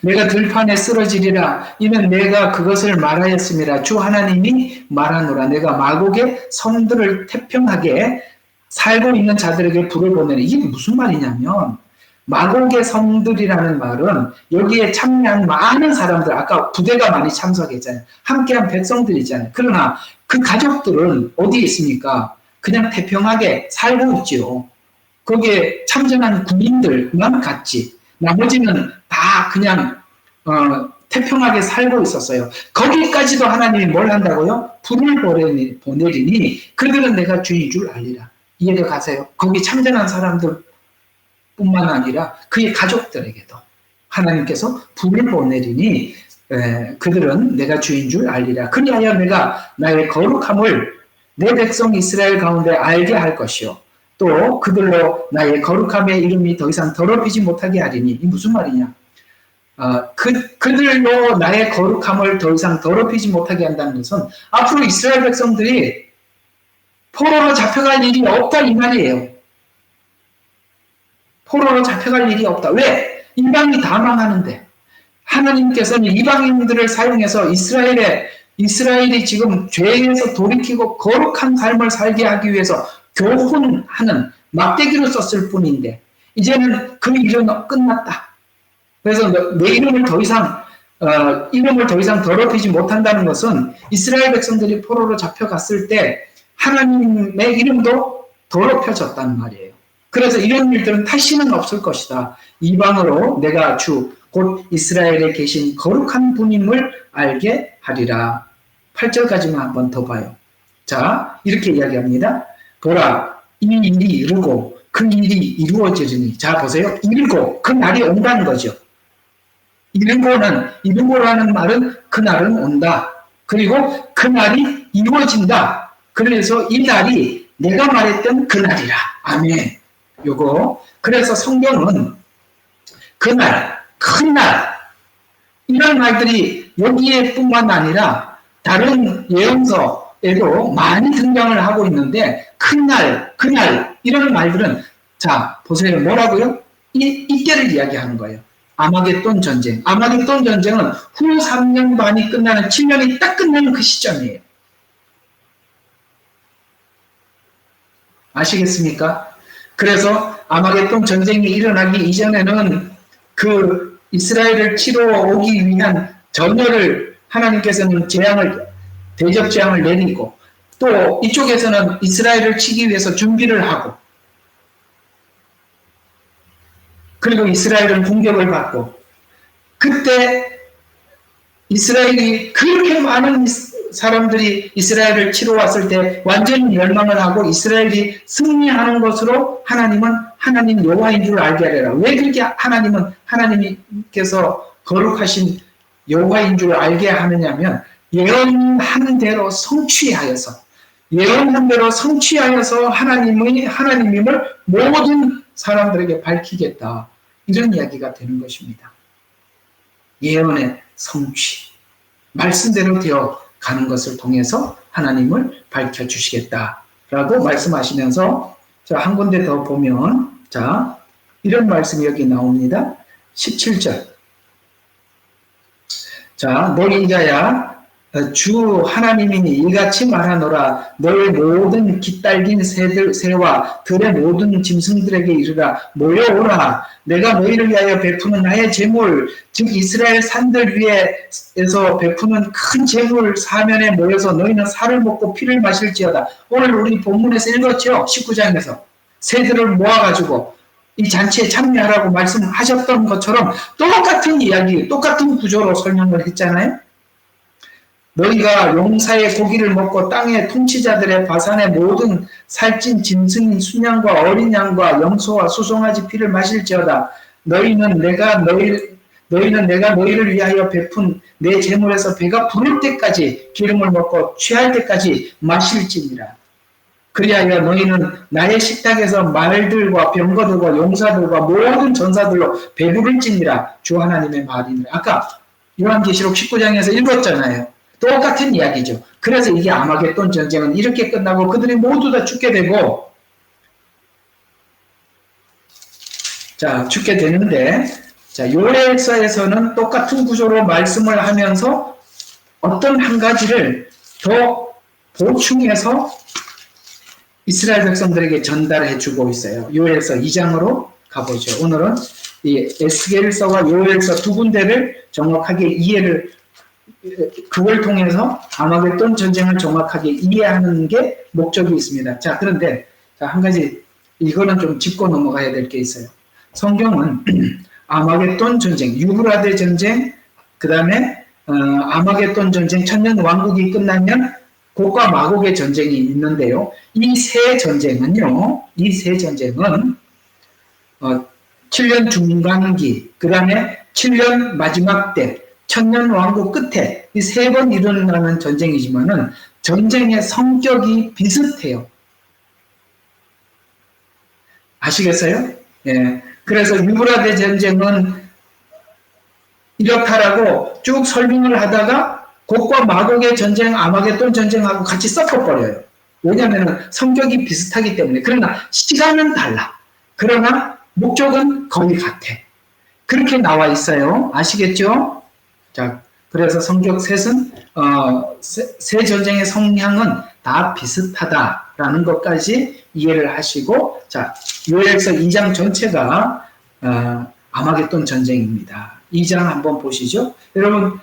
내가 들판에 쓰러지리라. 이는 내가 그것을 말하였음이라. 주 하나님이 말하노라. 내가 마곡의 성들을 태평하게 살고 있는 자들에게 불을 보내리. 이게 무슨 말이냐면 마곡의 성들이라는 말은 여기에 참여한 많은 사람들, 아까 부대가 많이 참석했잖아요. 함께한 백성들이잖아요. 그러나 그 가족들은 어디에 있습니까? 그냥 태평하게 살고 있지요. 거기에 참전한 군인들만 갔지. 나머지는 다 그냥 태평하게 살고 있었어요. 거기까지도 하나님이 뭘 한다고요? 불을 보내리니 그들은 내가 주인 줄 알리라. 이해가 가세요? 거기 참전한 사람들 뿐만 아니라 그의 가족들에게도 하나님께서 불을 보내리니 그들은 내가 주인 줄 알리라. 그리하여 내가 나의 거룩함을 내 백성 이스라엘 가운데 알게 할 것이요. 또 그들로 나의 거룩함의 이름이 더 이상 더럽히지 못하게 하리니. 이 무슨 말이냐? 그들로 나의 거룩함을 더 이상 더럽히지 못하게 한다는 것은 앞으로 이스라엘 백성들이 포로로 잡혀갈 일이 없다 이 말이에요. 포로로 잡혀갈 일이 없다. 왜? 이방이 다 망하는데 하나님께서는 이방인들을 사용해서 이스라엘이 지금 죄에서 돌이키고 거룩한 삶을 살게 하기 위해서 교훈하는 막대기로 썼을 뿐인데 이제는 그 일은 끝났다. 그래서 내 이름을 더 이상 더럽히지 못한다는 것은 이스라엘 백성들이 포로로 잡혀갔을 때 하나님의 이름도 더럽혀졌단 말이에요. 그래서 이런 일들은 다시는 없을 것이다. 이방으로 내가 주 곧 이스라엘에 계신 거룩한 분임을 알게 하리라. 8절까지만 한번 더 봐요. 자, 이렇게 이야기합니다. 보라, 이 일이 이루고 그 일이 이루어지리니. 자, 보세요. 이루고 그 날이 온다는 거죠. 이루고라는 말은 그날은 온다. 그리고 그 날이 이루어진다. 그래서 이 날이 내가 말했던 그 날이라. 아멘. 요거. 그래서 성경은 그날, 큰 날, 이런 말들이 여기에 뿐만 아니라 다른 예언서에도 많이 등장을 하고 있는데 큰 날, 그날 이런 말들은 자 보세요. 뭐라고요? 이때를 이야기하는 거예요. 아마겟돈 전쟁. 아마겟돈 전쟁은 후 3년 반이 끝나는 7년이 딱 끝나는 그 시점이에요. 아시겠습니까? 그래서 아마겟돈 전쟁이 일어나기 이전에는 그 이스라엘을 치러 오기 위한 전열을 하나님께서는 대적 재앙을 내리고 또 이쪽에서는 이스라엘을 치기 위해서 준비를 하고 그리고 이스라엘은 공격을 받고 그때 이스라엘이 그렇게 많은 사람들이 이스라엘을 치러 왔을 때 완전히 멸망을 하고 이스라엘이 승리하는 것으로 하나님 여호와인 줄 알게 하리라. 왜 그렇게 하나님께서 거룩하신 여호와인 줄 알게 하느냐면 예언한 대로 성취하여서 하나님임을 모든 사람들에게 밝히겠다. 이런 이야기가 되는 것입니다. 예언의 성취. 말씀대로 되어 가는 것을 통해서 하나님을 밝혀주시겠다라고 말씀하시면서 자, 한 군데 더 보면 자, 이런 말씀이 여기 나옵니다. 17절. 자, 너희 자야 주 하나님이니 이같이 말하노라. 너희 모든 깃달긴 새와 들의 모든 짐승들에게 이르라. 모여오라. 내가 너희를 위하여 베푸는 나의 제물, 즉 이스라엘 산들 위에서 베푸는 큰 제물 사면에 모여서 너희는 살을 먹고 피를 마실지어다. 오늘 우리 본문에서 읽었죠. 19장에서 새들을 모아가지고 이 잔치에 참여하라고 말씀하셨던 것처럼 똑같은 이야기, 똑같은 구조로 설명을 했잖아요. 너희가 용사의 고기를 먹고 땅의 통치자들의 바산의 모든 살찐 짐승인 순양과 어린 양과 염소와 수송아지 피를 마실지어다. 너희는 내가 너희를 위하여 베푼 내 제물에서 배가 부를 때까지 기름을 먹고 취할 때까지 마실지니라. 그리하여 너희는 나의 식탁에서 말들과 병거들과 용사들과 모든 전사들로 배부를지니라. 주 하나님의 말이니라. 아까 요한계시록 19장에서 읽었잖아요. 똑같은 이야기죠. 그래서 이게 아마겟돈 전쟁은 이렇게 끝나고 그들이 모두 다 죽게 되고 자, 죽게 되는데 자, 요엘서에서는 똑같은 구조로 말씀을 하면서 어떤 한 가지를 더 보충해서 이스라엘 백성들에게 전달해 주고 있어요. 요엘서 2장으로 가보죠. 오늘은 이 에스겔서와 요엘서 두 군데를 정확하게 그걸 통해서 아마겟돈 전쟁을 정확하게 이해하는 게 목적이 있습니다. 자, 그런데 한 가지 이거는 좀 짚고 넘어가야 될 게 있어요. 성경은 아마겟돈 전쟁, 유브라데 전쟁, 그 다음에 아마겟돈 전쟁, 천년 왕국이 끝나면 곡과 마곡의 전쟁이 있는데요. 이 세 전쟁은요, 7년 중간기, 그 다음에 7년 마지막 때, 천년 왕국 끝에 이 세 번 일어나는 전쟁이지만은 전쟁의 성격이 비슷해요. 아시겠어요? 예. 그래서 유브라데 전쟁은 이렇다라고 쭉 설명을 하다가 곡과 마곡의 전쟁, 아마겟돈 전쟁하고 같이 섞어버려요. 왜냐하면 성격이 비슷하기 때문에. 그러나 시간은 달라. 그러나 목적은 거의 같아. 그렇게 나와 있어요. 아시겠죠? 자, 그래서 성경 셋은 세 전쟁의 성향은 다 비슷하다라는 것까지 이해를 하시고, 자, 요엘서 2장 전체가 아마겟돈 전쟁입니다. 2장 한번 보시죠. 여러분,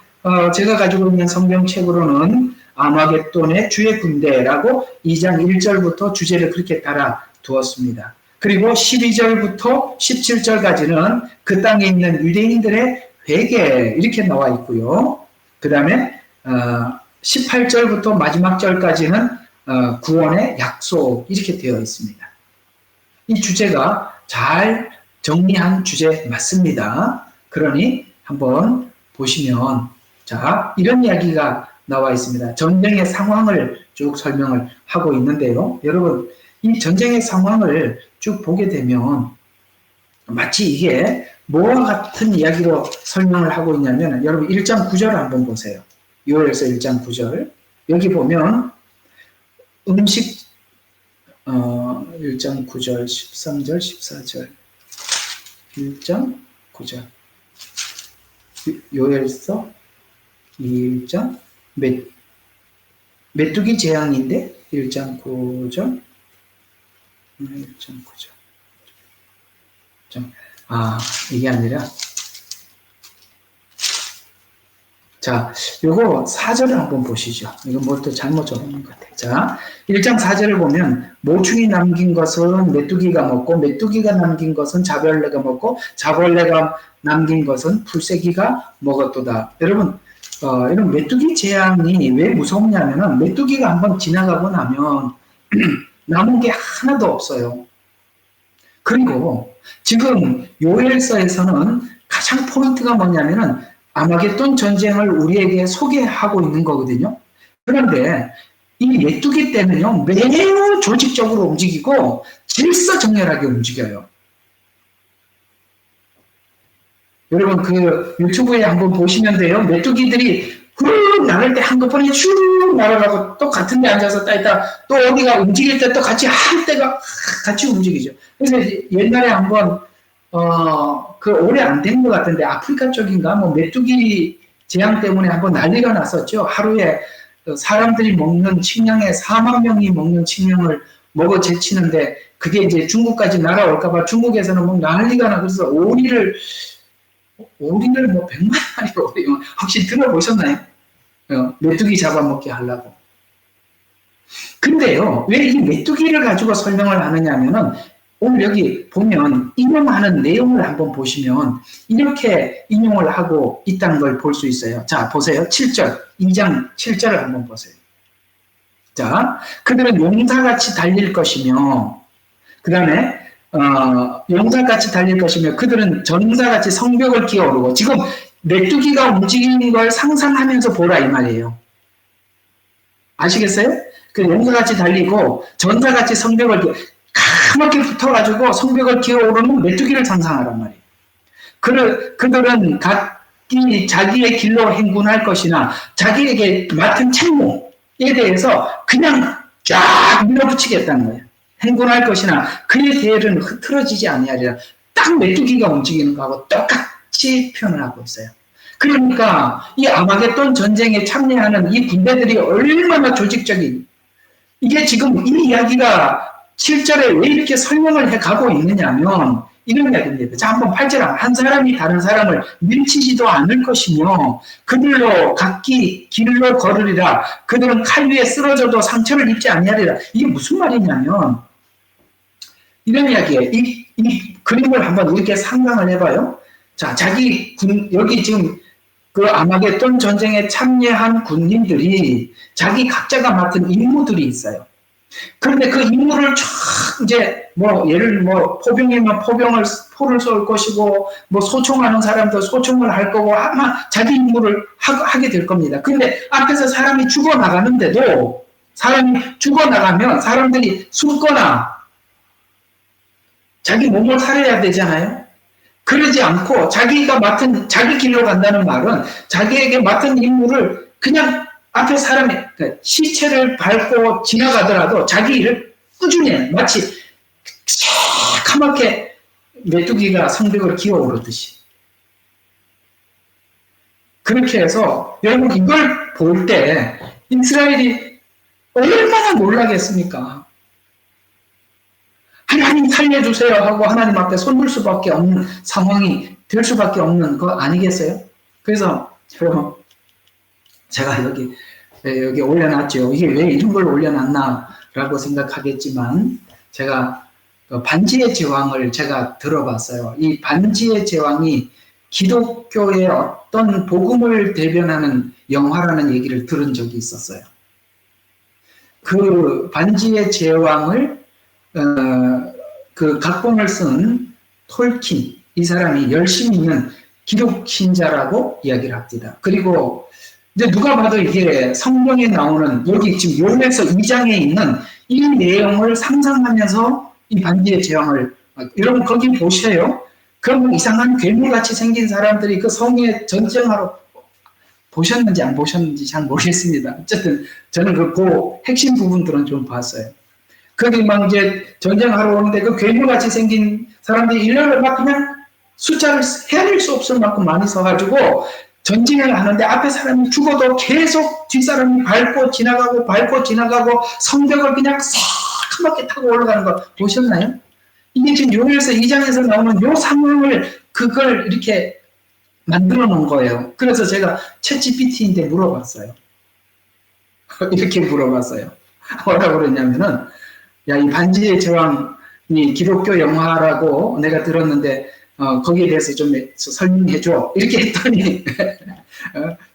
제가 가지고 있는 성경책으로는 아마겟돈의 주의 군대라고 2장 1절부터 주제를 그렇게 따라 두었습니다. 그리고 12절부터 17절까지는 그 땅에 있는 유대인들의 회개 이렇게 나와 있고요. 그 다음에 18절부터 마지막 절까지는 구원의 약속 이렇게 되어 있습니다. 이 주제가 잘 정리한 주제 맞습니다. 그러니 한번 보시면, 자, 이런 이야기가 나와 있습니다. 전쟁의 상황을 쭉 설명을 하고 있는데요. 여러분, 이 전쟁의 상황을 쭉 보게 되면 마치 이게 뭐와 같은 이야기로 설명을 하고 있냐면, 여러분 1장 9절을 한번 보세요. 요엘서 1장 9절. 여기 보면 음식 1장 9절, 13절, 14절. 1장 9절. 요엘서 1장 메뚜기 재앙인데 1장 9절. 1장 9절. 이게 아니라, 자, 요거 4절을 한번 보시죠. 이거 뭘 또 잘못 적은 것 같아요. 자, 1장 4절을 보면, 모충이 남긴 것은 메뚜기가 먹고, 메뚜기가 남긴 것은 자벌레가 먹고, 자벌레가 남긴 것은 풀새기가 먹었도다. 여러분, 이런 메뚜기 재앙이 왜 무섭냐면은, 메뚜기가 한번 지나가고 나면, 남은 게 하나도 없어요. 그리고 지금 요엘서에서는 가장 포인트가 뭐냐면은 아마겟돈 전쟁을 우리에게 소개하고 있는 거거든요. 그런데 이 메뚜기 때는요, 매우 조직적으로 움직이고 질서정연하게 움직여요. 여러분 그 유튜브에 한번 보시면 돼요. 메뚜기들이 훅 나갈 때 한꺼번에 쭉 날아가고 또 같은 데 앉아서 있다 또 어디가 움직일 때 또 같이 할 때가 같이 움직이죠. 그래서 옛날에 한번 그 오래 안 된 것 같은데 아프리카 쪽인가 뭐 메뚜기 재앙 때문에 한번 난리가 났었죠. 하루에 사람들이 먹는 식량에 4만 명이 먹는 식량을 먹어 제치는데 그게 이제 중국까지 날아올까봐 중국에서는 뭐 난리가 나. 그래서 오리를 뭐 100만 마리 오리 혹시 들어보셨나요? 메뚜기 잡아먹게 하려고. 근데요, 왜 이 메뚜기를 가지고 설명을 하느냐 하면은 오늘 여기 보면 인용하는 내용을 한번 보시면 이렇게 인용을 하고 있다는 걸 볼 수 있어요. 자, 보세요. 7절, 2장 7절을 한번 보세요. 자, 그들은 용사같이 달릴 것이며, 그 다음에 용사같이 달릴 것이며, 그들은 전사같이 성벽을 기어오르고, 지금 메뚜기가 움직이는 걸 상상하면서 보라 이 말이에요. 아시겠어요? 그 용사같이 달리고 전사같이 성벽을 까맣게 붙어가지고 성벽을 기어오르는 메뚜기를 상상하란 말이에요. 그들은 각기 자기의 길로 행군할 것이나 자기에게 맡은 책무에 대해서 그냥 쫙 밀어붙이겠다는 거예요. 행군할 것이나 그의 대열은 흐트러지지 아니하리라. 딱 메뚜기가 움직이는 거하고 똑같이 표현을 하고 있어요. 그러니까 이 아마겟돈 전쟁에 참여하는 이 군대들이 얼마나 조직적인, 이게 지금 이 이야기가 7절에 왜 이렇게 설명을 해가고 있느냐면 이런 이야기입니다. 자, 한번 8절 한 사람이 다른 사람을 밀치지도 않을 것이며 그들로 각기 길로 걸으리라. 그들은 칼 위에 쓰러져도 상처를 입지 아니하리라. 이게 무슨 말이냐면 이런 이야기예요. 이 그림을 한번 이렇게 상상을 해봐요. 자, 여기 지금 그 아마겟돈 전쟁에 참여한 군인들이 자기 각자가 맡은 임무들이 있어요. 그런데 그 임무를 쫙 이제 포병이면 포를 쏠 것이고, 소총하는 사람도 소총을 할 거고, 아마 자기 임무를 하게 될 겁니다. 근데 앞에서 사람이 죽어나가는데도, 사람이 죽어나가면 사람들이 숨거나 자기 몸을 살려야 되잖아요. 그러지 않고 자기 길로 간다는 말은 자기에게 맡은 임무를 그냥 앞에 사람이 시체를 밟고 지나가더라도 자기 일을 꾸준히 해. 마치 새카맣게 메뚜기가 성벽을 기어오르듯이. 그렇게 해서 여러분 이걸 볼 때 이스라엘이 얼마나 놀라겠습니까? 하나님 살려주세요 하고 하나님 앞에 손들 수밖에 없는 상황이 될 수밖에 없는 거 아니겠어요? 그래서 여러분 제가 여기 올려놨죠. 이게 왜 이런 걸 올려놨나라고 생각하겠지만 제가 반지의 제왕을 제가 들어봤어요. 이 반지의 제왕이 기독교의 어떤 복음을 대변하는 영화라는 얘기를 들은 적이 있었어요. 그 반지의 제왕을 그 각본을 쓴 톨킨, 이 사람이 열심히 있는 기독 신자라고 이야기를 합니다. 그리고 이제 누가 봐도 이게 성경에 나오는 여기 지금 요한에서 2장에 있는 이 내용을 상상하면서 이 반지의 제왕을 여러분 거기 보세요. 그럼 이상한 괴물같이 생긴 사람들이 그 성에 전쟁하러 보셨는지 안 보셨는지 잘 모르겠습니다. 어쨌든 저는 그 핵심 부분들은 좀 봤어요. 거기 막 이제 전쟁하러 오는데 그 괴물같이 생긴 사람들이 일렬로 막 그냥 숫자를 헤아릴 수 없을 만큼 많이 서가지고 전쟁을 하는데 앞에 사람이 죽어도 계속 뒷사람이 밟고 지나가고 성벽을 그냥 새카맣게 타고 올라가는 거 보셨나요? 이게 지금 요한에서 2장에서 나오는 요 상황을 그걸 이렇게 만들어 놓은 거예요. 그래서 제가 챗GPT인데 물어봤어요. 이렇게 물어봤어요. 뭐라고 그랬냐면은 야, 이 반지의 제왕이 기독교 영화라고 내가 들었는데 거기에 대해서 좀 설명해줘. 이렇게 했더니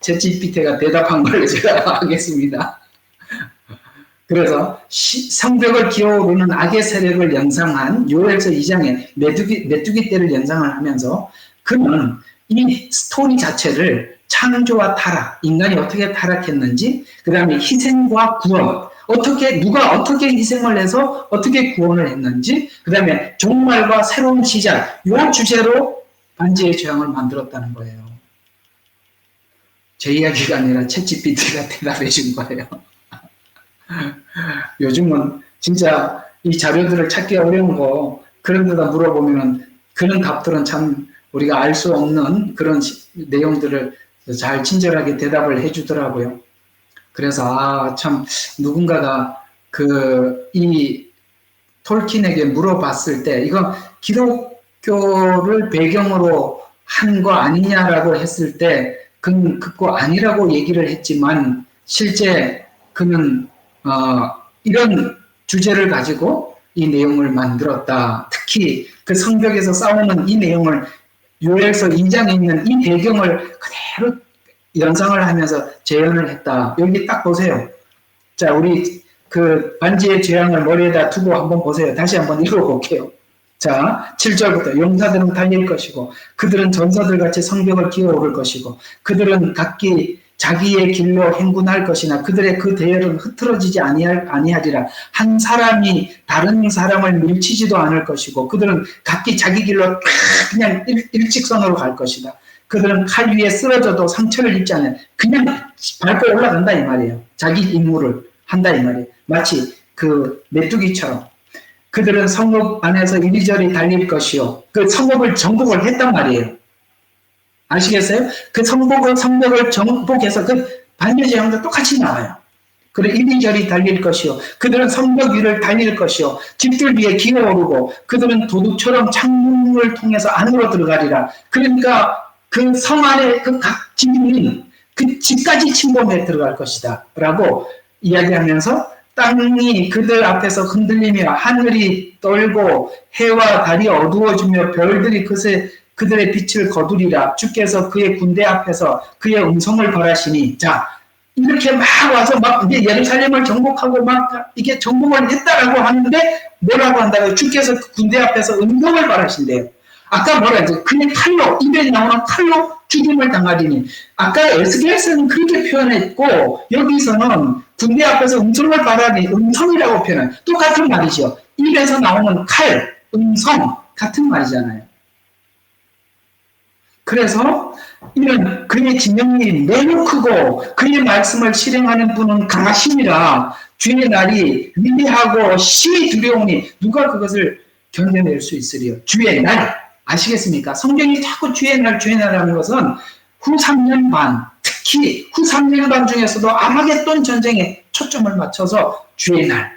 챗GPT가 대답한 걸 제가 하겠습니다. 그래서 성벽을 기어오르는 악의 세력을 연상한 요엘서 2장의 메뚜기 떼를 연상을 하면서 그는 이 스토리 자체를 창조와 타락, 인간이 어떻게 타락했는지, 그 다음에 희생과 구원, 누가 어떻게 희생을 해서 어떻게 구원을 했는지, 그 다음에 종말과 새로운 시작, 이 주제로 반지의 제왕을 만들었다는 거예요. 제 이야기가 아니라 챗GPT가 대답해 준 거예요. 요즘은 진짜 이 자료들을 찾기 어려운 거 그런 데다 물어보면 그런 답들은 참 우리가 알 수 없는 그런 내용들을 잘 친절하게 대답을 해주더라고요. 그래서 참 누군가가 이 톨킨에게 물어봤을 때 이건 기독교를 배경으로 한 거 아니냐라고 했을 때 그는 그거 아니라고 얘기를 했지만 실제 그는 이런 주제를 가지고 이 내용을 만들었다. 특히 그 성벽에서 싸우는 이 내용을 요엘서 2장에 있는 이 배경을 그대로 연상을 하면서 재현을 했다. 여기 딱 보세요. 자, 우리 그 반지의 제왕을 머리에다 두고 한번 보세요. 다시 한번 읽어볼게요. 자, 7절부터 용사들은 달릴 것이고 그들은 전사들 같이 성벽을 기어오를 것이고 그들은 각기 자기의 길로 행군할 것이나 그들의 그 대열은 흐트러지지 아니하리라. 한 사람이 다른 사람을 밀치지도 않을 것이고 그들은 각기 자기 길로 그냥 일직선으로 갈 것이다. 그들은 칼 위에 쓰러져도 상처를 입지 않아요. 그냥 밟고 올라간다 이 말이에요. 자기 임무를 한다 이 말이에요. 마치 그 메뚜기처럼. 그들은 성읍 안에서 이리저리 달릴 것이요. 그 성읍을 정복을 했단 말이에요. 아시겠어요? 그 성벽을 정복해서 그 반지의 제왕도 똑같이 나와요. 그리고 이리저리 달릴 것이요. 그들은 성벽 위를 달릴 것이요. 집들 위에 기어오르고 그들은 도둑처럼 창문을 통해서 안으로 들어가리라. 그러니까 그 성 안에 그 각 집은 그 집까지 침범해 들어갈 것이다. 라고 이야기하면서 땅이 그들 앞에서 흔들리며 하늘이 떨고 해와 달이 어두워지며 별들이 그들의 빛을 거두리라. 주께서 그의 군대 앞에서 그의 음성을 벌하시니. 자, 이렇게 막 와서 막 이제 예루살렘을 정복하고 막 이게 정복을 했다라고 하는데 뭐라고 한다고요? 주께서 그 군대 앞에서 음성을 벌하신대요. 아까 뭐라 했죠? 그의 칼로, 입에 나오는 칼로 죽임을 당하리니. 아까 에스겔서는 그렇게 표현했고, 여기서는 군대 앞에서 음성을 말하니, 음성이라고 표현해요. 똑같은 말이죠. 입에서 나오는 칼, 음성, 같은 말이잖아요. 그래서, 이는 그의 진영이 매우 크고, 그의 말씀을 실행하는 분은 강하심이라, 주의 날이 위대하고 심히 두려우니, 누가 그것을 견뎌낼 수 있으리요? 주의 날. 아시겠습니까? 성경이 자꾸 주의 날, 주의 날이라는 것은 후 3년 반, 특히 후 3년 반 중에서도 아마겟돈 전쟁에 초점을 맞춰서 주의 날,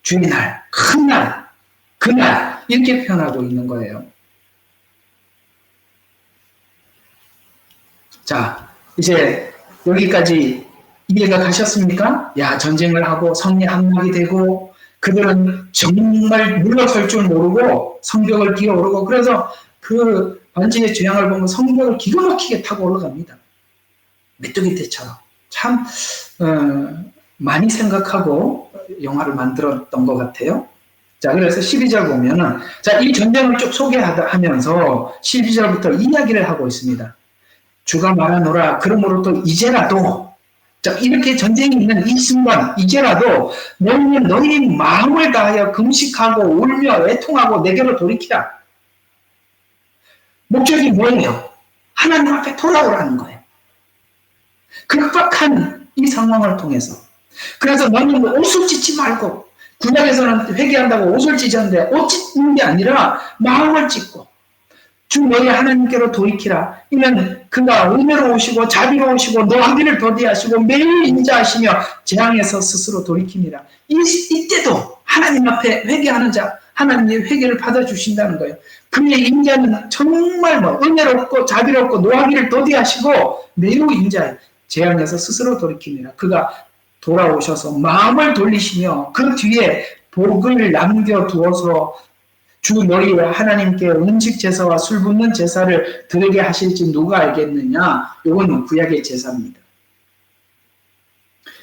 큰 날, 그날 이렇게 표현하고 있는 거예요. 자, 이제 여기까지 이해가 가셨습니까? 야, 전쟁을 하고 성리 함락이 되고 그들은 정말 물러설 줄 모르고 성벽을 기어오르고 그래서 그 반지의 제왕을 보면 성벽을 기가 막히게 타고 올라갑니다. 메뚜기 떼처럼. 참 많이 생각하고 영화를 만들었던 것 같아요. 자, 그래서 12절 보면은 자, 이 전쟁을 쭉 소개하면서 12절부터 이야기를 하고 있습니다. 주가 말하노라 그러므로 또 이제라도 자, 이렇게 전쟁이 있는 이 순간, 이제라도 너희는 너희 마음을 다하여 금식하고 울며 애통하고 내게로 돌이키라. 목적이 뭐예요? 하나님 앞에 돌아오라는 거예요. 급박한 이 상황을 통해서. 그래서 너는 옷을 찢지 말고, 구약에서는 회개한다고 옷을 찢었는데, 옷 찢는 게 아니라 마음을 찢고, 주 너희 하나님께로 돌이키라. 이는 그가 은혜로우시고 자비로우시고 노하기를 더디하시고 매우 인자하시며 재앙에서 스스로 돌이킵니다. 이때도 하나님 앞에 회개하는 자 하나님의 회개를 받아주신다는 거예요. 그의 인자는 정말 은혜롭고 자비롭고 노하기를 더디하시고 매우 인자해. 재앙에서 스스로 돌이킵니다. 그가 돌아오셔서 마음을 돌리시며 그 뒤에 복을 남겨두어서 주 너희 하나님께 음식 제사와 술 붓는 제사를 드리게 하실지 누가 알겠느냐? 이건 구약의 제사입니다.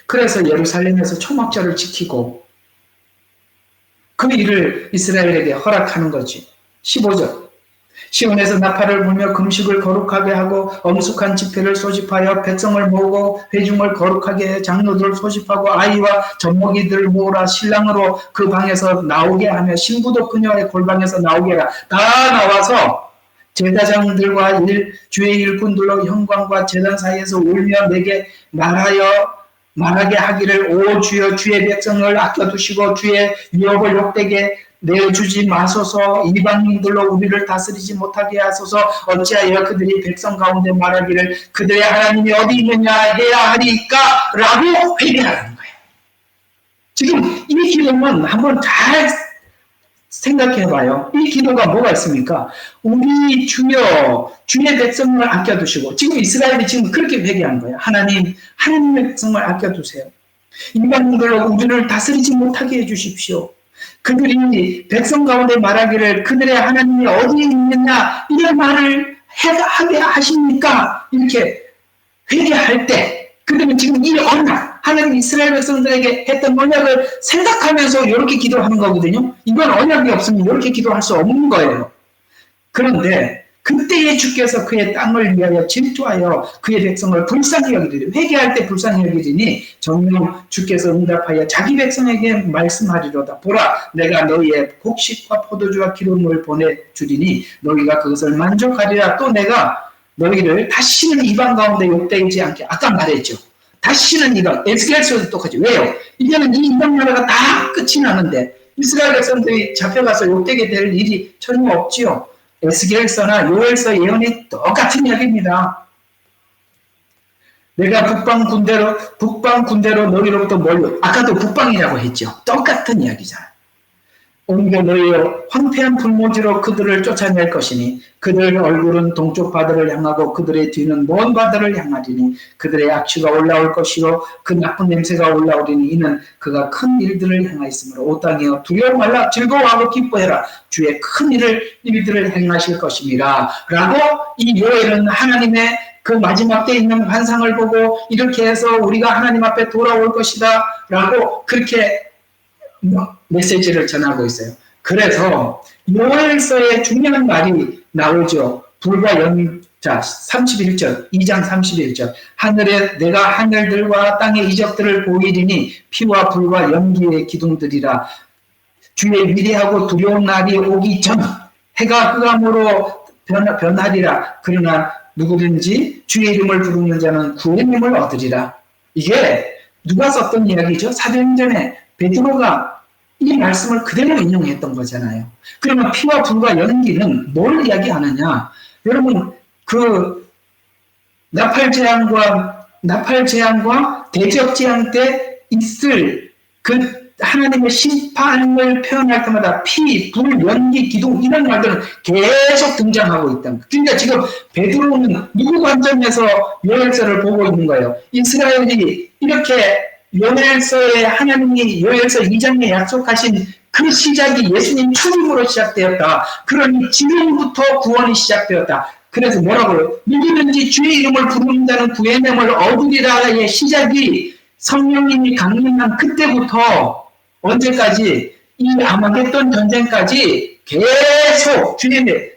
그래서 예루살렘에서 초막절을 지키고 그 일을 이스라엘에게 허락하는 거지. 15절. 시온에서 나팔을 불며 금식을 거룩하게 하고 엄숙한 집회를 소집하여 백성을 모으고 회중을 거룩하게 해 장로들을 소집하고 아이와 젖먹이들을 모으라. 신랑으로 그 방에서 나오게 하며 신부도 그녀의 골방에서 나오게 하라. 다 나와서 제사장들과 주의 일꾼들로 형광과 제단 사이에서 울며 내게 말하게 하기를 오 주여 주의 백성을 아껴두시고 주의 위협을 욕되게 내어주지 마소서. 이방인들로 우리를 다스리지 못하게 하소서. 어찌하여 그들이 백성 가운데 말하기를 그들의 하나님이 어디 있느냐 해야 하리까? 라고 회개하는 거예요. 지금 이 기도는 한번 잘 생각해봐요. 이 기도가 뭐가 있습니까? 우리 주여 주의 백성을 아껴두시고 지금 이스라엘이 지금 그렇게 회개한 거예요. 하나님의 백성을 아껴두세요. 이방인들로 우리를 다스리지 못하게 해주십시오. 그들이 백성 가운데 말하기를 그들의 하나님이 어디에 있느냐 이런 말을 하게 하십니까? 이렇게 회개할 때 그들은 지금 이 언약 하나님 이스라엘 백성들에게 했던 언약을 생각하면서 이렇게 기도하는 거거든요. 이건 언약이 없으면 이렇게 기도할 수 없는 거예요. 그런데 그때에 주께서 그의 땅을 위하여 질투하여 그의 백성을 불쌍히 여기리니 회개할 때 불쌍히 여기리니 정녕 주께서 응답하여 자기 백성에게 말씀하리로다. 보라 내가 너희의 곡식과 포도주와 기름을 보내주리니 너희가 그것을 만족하리라. 또 내가 너희를 다시는 이방 가운데 욕되지 않게 아까 말했죠. 다시는 이방 에스겔서도 똑같이 왜요? 이제는 이 이방 나라가 다 끝이 나는데 이스라엘 백성들이 잡혀가서 욕되게 될 일이 전혀 없지요. 에스겔서나 요엘서 예언이 똑같은 이야기입니다. 내가 북방 군대로 너희로부터 멀리 아까도 북방이라고 했죠. 똑같은 이야기잖아요. 옮겨 너희여 황폐한 불모지로 그들을 쫓아낼 것이니 그들 얼굴은 동쪽 바다를 향하고 그들의 뒤는 먼 바다를 향하리니 그들의 악취가 올라올 것이요 그 나쁜 냄새가 올라오리니 이는 그가 큰 일들을 행하였으므로 오 땅이여 두려워 말라 즐거워하고 기뻐해라 주의 큰 일들을 행하실 것임이라 라고 이 요엘은 하나님의 그 마지막 때 있는 환상을 보고 이렇게 해서 우리가 하나님 앞에 돌아올 것이다 라고 그렇게 메시지를 전하고 있어요. 그래서 요엘서에 중요한 말이 나오죠. 불과 자 31절 2장 31절 하늘에 내가 하늘들과 땅의 이적들을 보이리니 피와 불과 연기의 기둥들이라 주의 위대하고 두려운 날이 오기 전 해가 흑암으로 변하리라 그러나 누구든지 주의 이름을 부르는 자는 구원임을 얻으리라. 이게 누가 썼던 이야기죠? 사도행전에 베드로가 이 말씀을 그대로 인용했던 거잖아요. 그러면 피와 불과 연기는 뭘 이야기하느냐? 여러분 그 나팔 재앙과 대적 재앙 때 있을 그 하나님의 심판을 표현할 때마다 피, 불, 연기, 기둥 이런 말들은 계속 등장하고 있다. 그러니까 지금 베드로는 누구 관점에서 요엘서를 보고 있는 거예요? 이스라엘이 이렇게 요엘서에 하나님이 요엘서 2장에 약속하신 그 시작이 예수님 출임으로 시작되었다. 그러니 지금부터 구원이 시작되었다. 그래서 뭐라고요? 누구든지 주의 이름을 부르는 자는 구원함을 얻으리라의 시작이 성령님이 강림한 그때부터 언제까지 이 아마겟돈 전쟁까지 계속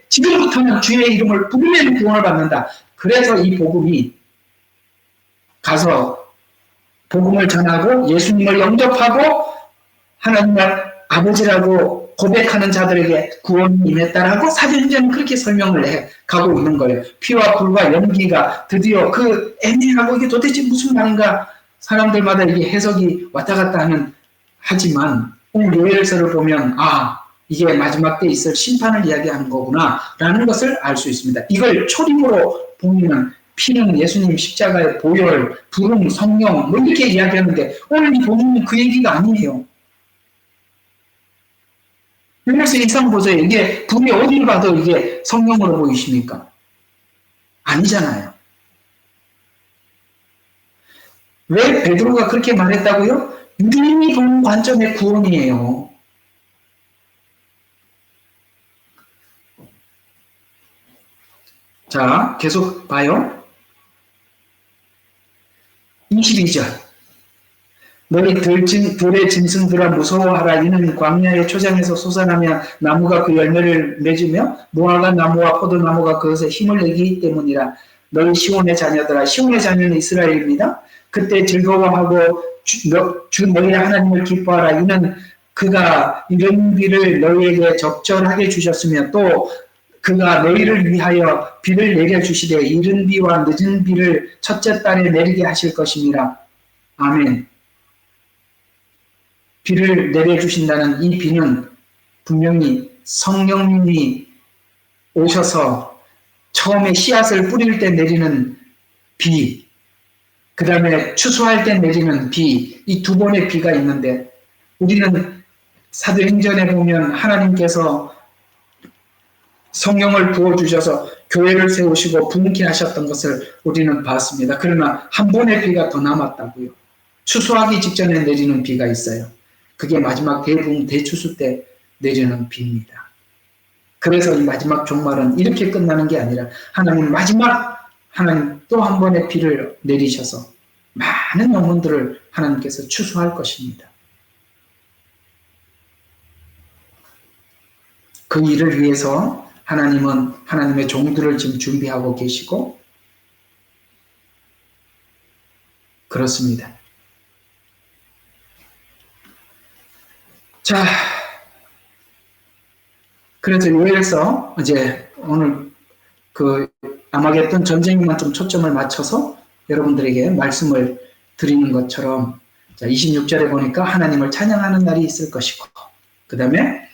지금부터는 주의 이름을 부르면 구원을 받는다. 그래서 이 복음이 가서 복음을 전하고 예수님을 영접하고 하나님을 아버지라고 고백하는 자들에게 구원이 임했다라고 사도행전은 그렇게 설명을 해 가고 있는 거예요. 피와 불과 연기가 드디어 그 애매하고 이게 도대체 무슨 말인가 사람들마다 이게 해석이 왔다 갔다 하지만 오늘 요엘서를 보면 이게 마지막 때 있을 심판을 이야기하는 거구나 라는 것을 알 수 있습니다. 이걸 초림으로 보면 피는 예수님 십자가의 보혈, 불은 성령 뭐 이렇게 이야기하는데 오늘 이 본문은 그 얘기가 아니에요. 요엘서 1상 보세요. 이게 불이 어디를 봐도 이게 성령으로 보이십니까? 아니잖아요. 왜 베드로가 그렇게 말했다고요? 유대인이 보는 관점의 구원이에요. 자, 계속 봐요. 22절 너희 들의 짐승들아 무서워하라. 이는 광야의 초장에서 솟아나면 나무가 그 열매를 맺으며 무화과 나무와 포도나무가 그것에 힘을 내기 때문이라. 너희 시온의 자녀들아. 시온의 자녀는 이스라엘입니다. 그때 즐거워하고 주 너희의 하나님을 기뻐하라. 이는 그가 이른 비를 너희에게 적절하게 주셨으며 또 그가 너희를 위하여 비를 내려주시되 이른 비와 늦은 비를 첫째 달에 내리게 하실 것임이라. 아멘. 비를 내려주신다는 이 비는 분명히 성령님이 오셔서 처음에 씨앗을 뿌릴 때 내리는 비, 그 다음에 추수할 때 내리는 비, 이 두 번의 비가 있는데 우리는 사도행전에 보면 하나님께서 성령을 부어주셔서 교회를 세우시고 분케 하셨던 것을 우리는 봤습니다. 그러나 한 번의 비가 더 남았다고요. 추수하기 직전에 내리는 비가 있어요. 그게 마지막 대부흥 대추수 때 내리는 비입니다. 그래서 이 마지막 종말은 이렇게 끝나는 게 아니라 하나님 또 한 번의 비를 내리셔서 많은 영혼들을 하나님께서 추수할 것입니다. 그 일을 위해서 하나님은 하나님의 종들을 지금 준비하고 계시고 그렇습니다. 자, 그래서 요엘서 이제 오늘 그 아마겟돈 전쟁만 좀 초점을 맞춰서 여러분들에게 말씀을 드리는 것처럼 자, 26절에 보니까 하나님을 찬양하는 날이 있을 것이고 그 다음에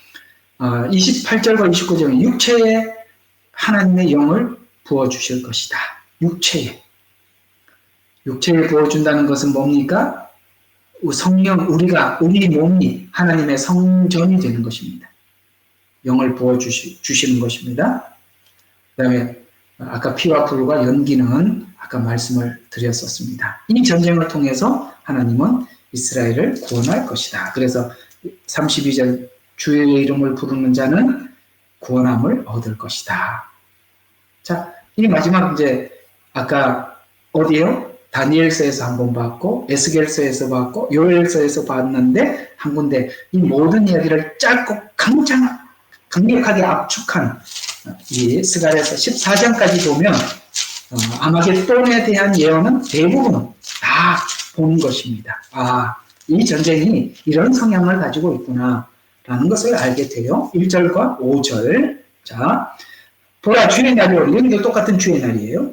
28절과 29절은 육체에 하나님의 영을 부어주실 것이다. 육체에 부어준다는 것은 뭡니까? 성령, 우리 몸이 하나님의 성전이 되는 것입니다. 영을 부어주시는 것입니다. 그 다음에 아까 피와 불과 연기는 아까 말씀을 드렸었습니다. 이 전쟁을 통해서 하나님은 이스라엘을 구원할 것이다. 그래서 32절 주의 이름을 부르는 자는 구원함을 얻을 것이다. 자, 이 마지막 이제 아까 어디요? 다니엘서에서 한 번 봤고 에스겔서에서 봤고 요엘서에서 봤는데 한 군데 이 모든 이야기를 짧고 강력하게 압축한 이 스가랴서 14장까지 보면 아마겟돈에 대한 예언은 대부분 다 보는 것입니다. 이 전쟁이 이런 성향을 가지고 있구나 라는 것을 알게 돼요. 1절과 5절. 자, 보라 주의 날이 오리. 여기도 똑같은 주의 날이에요.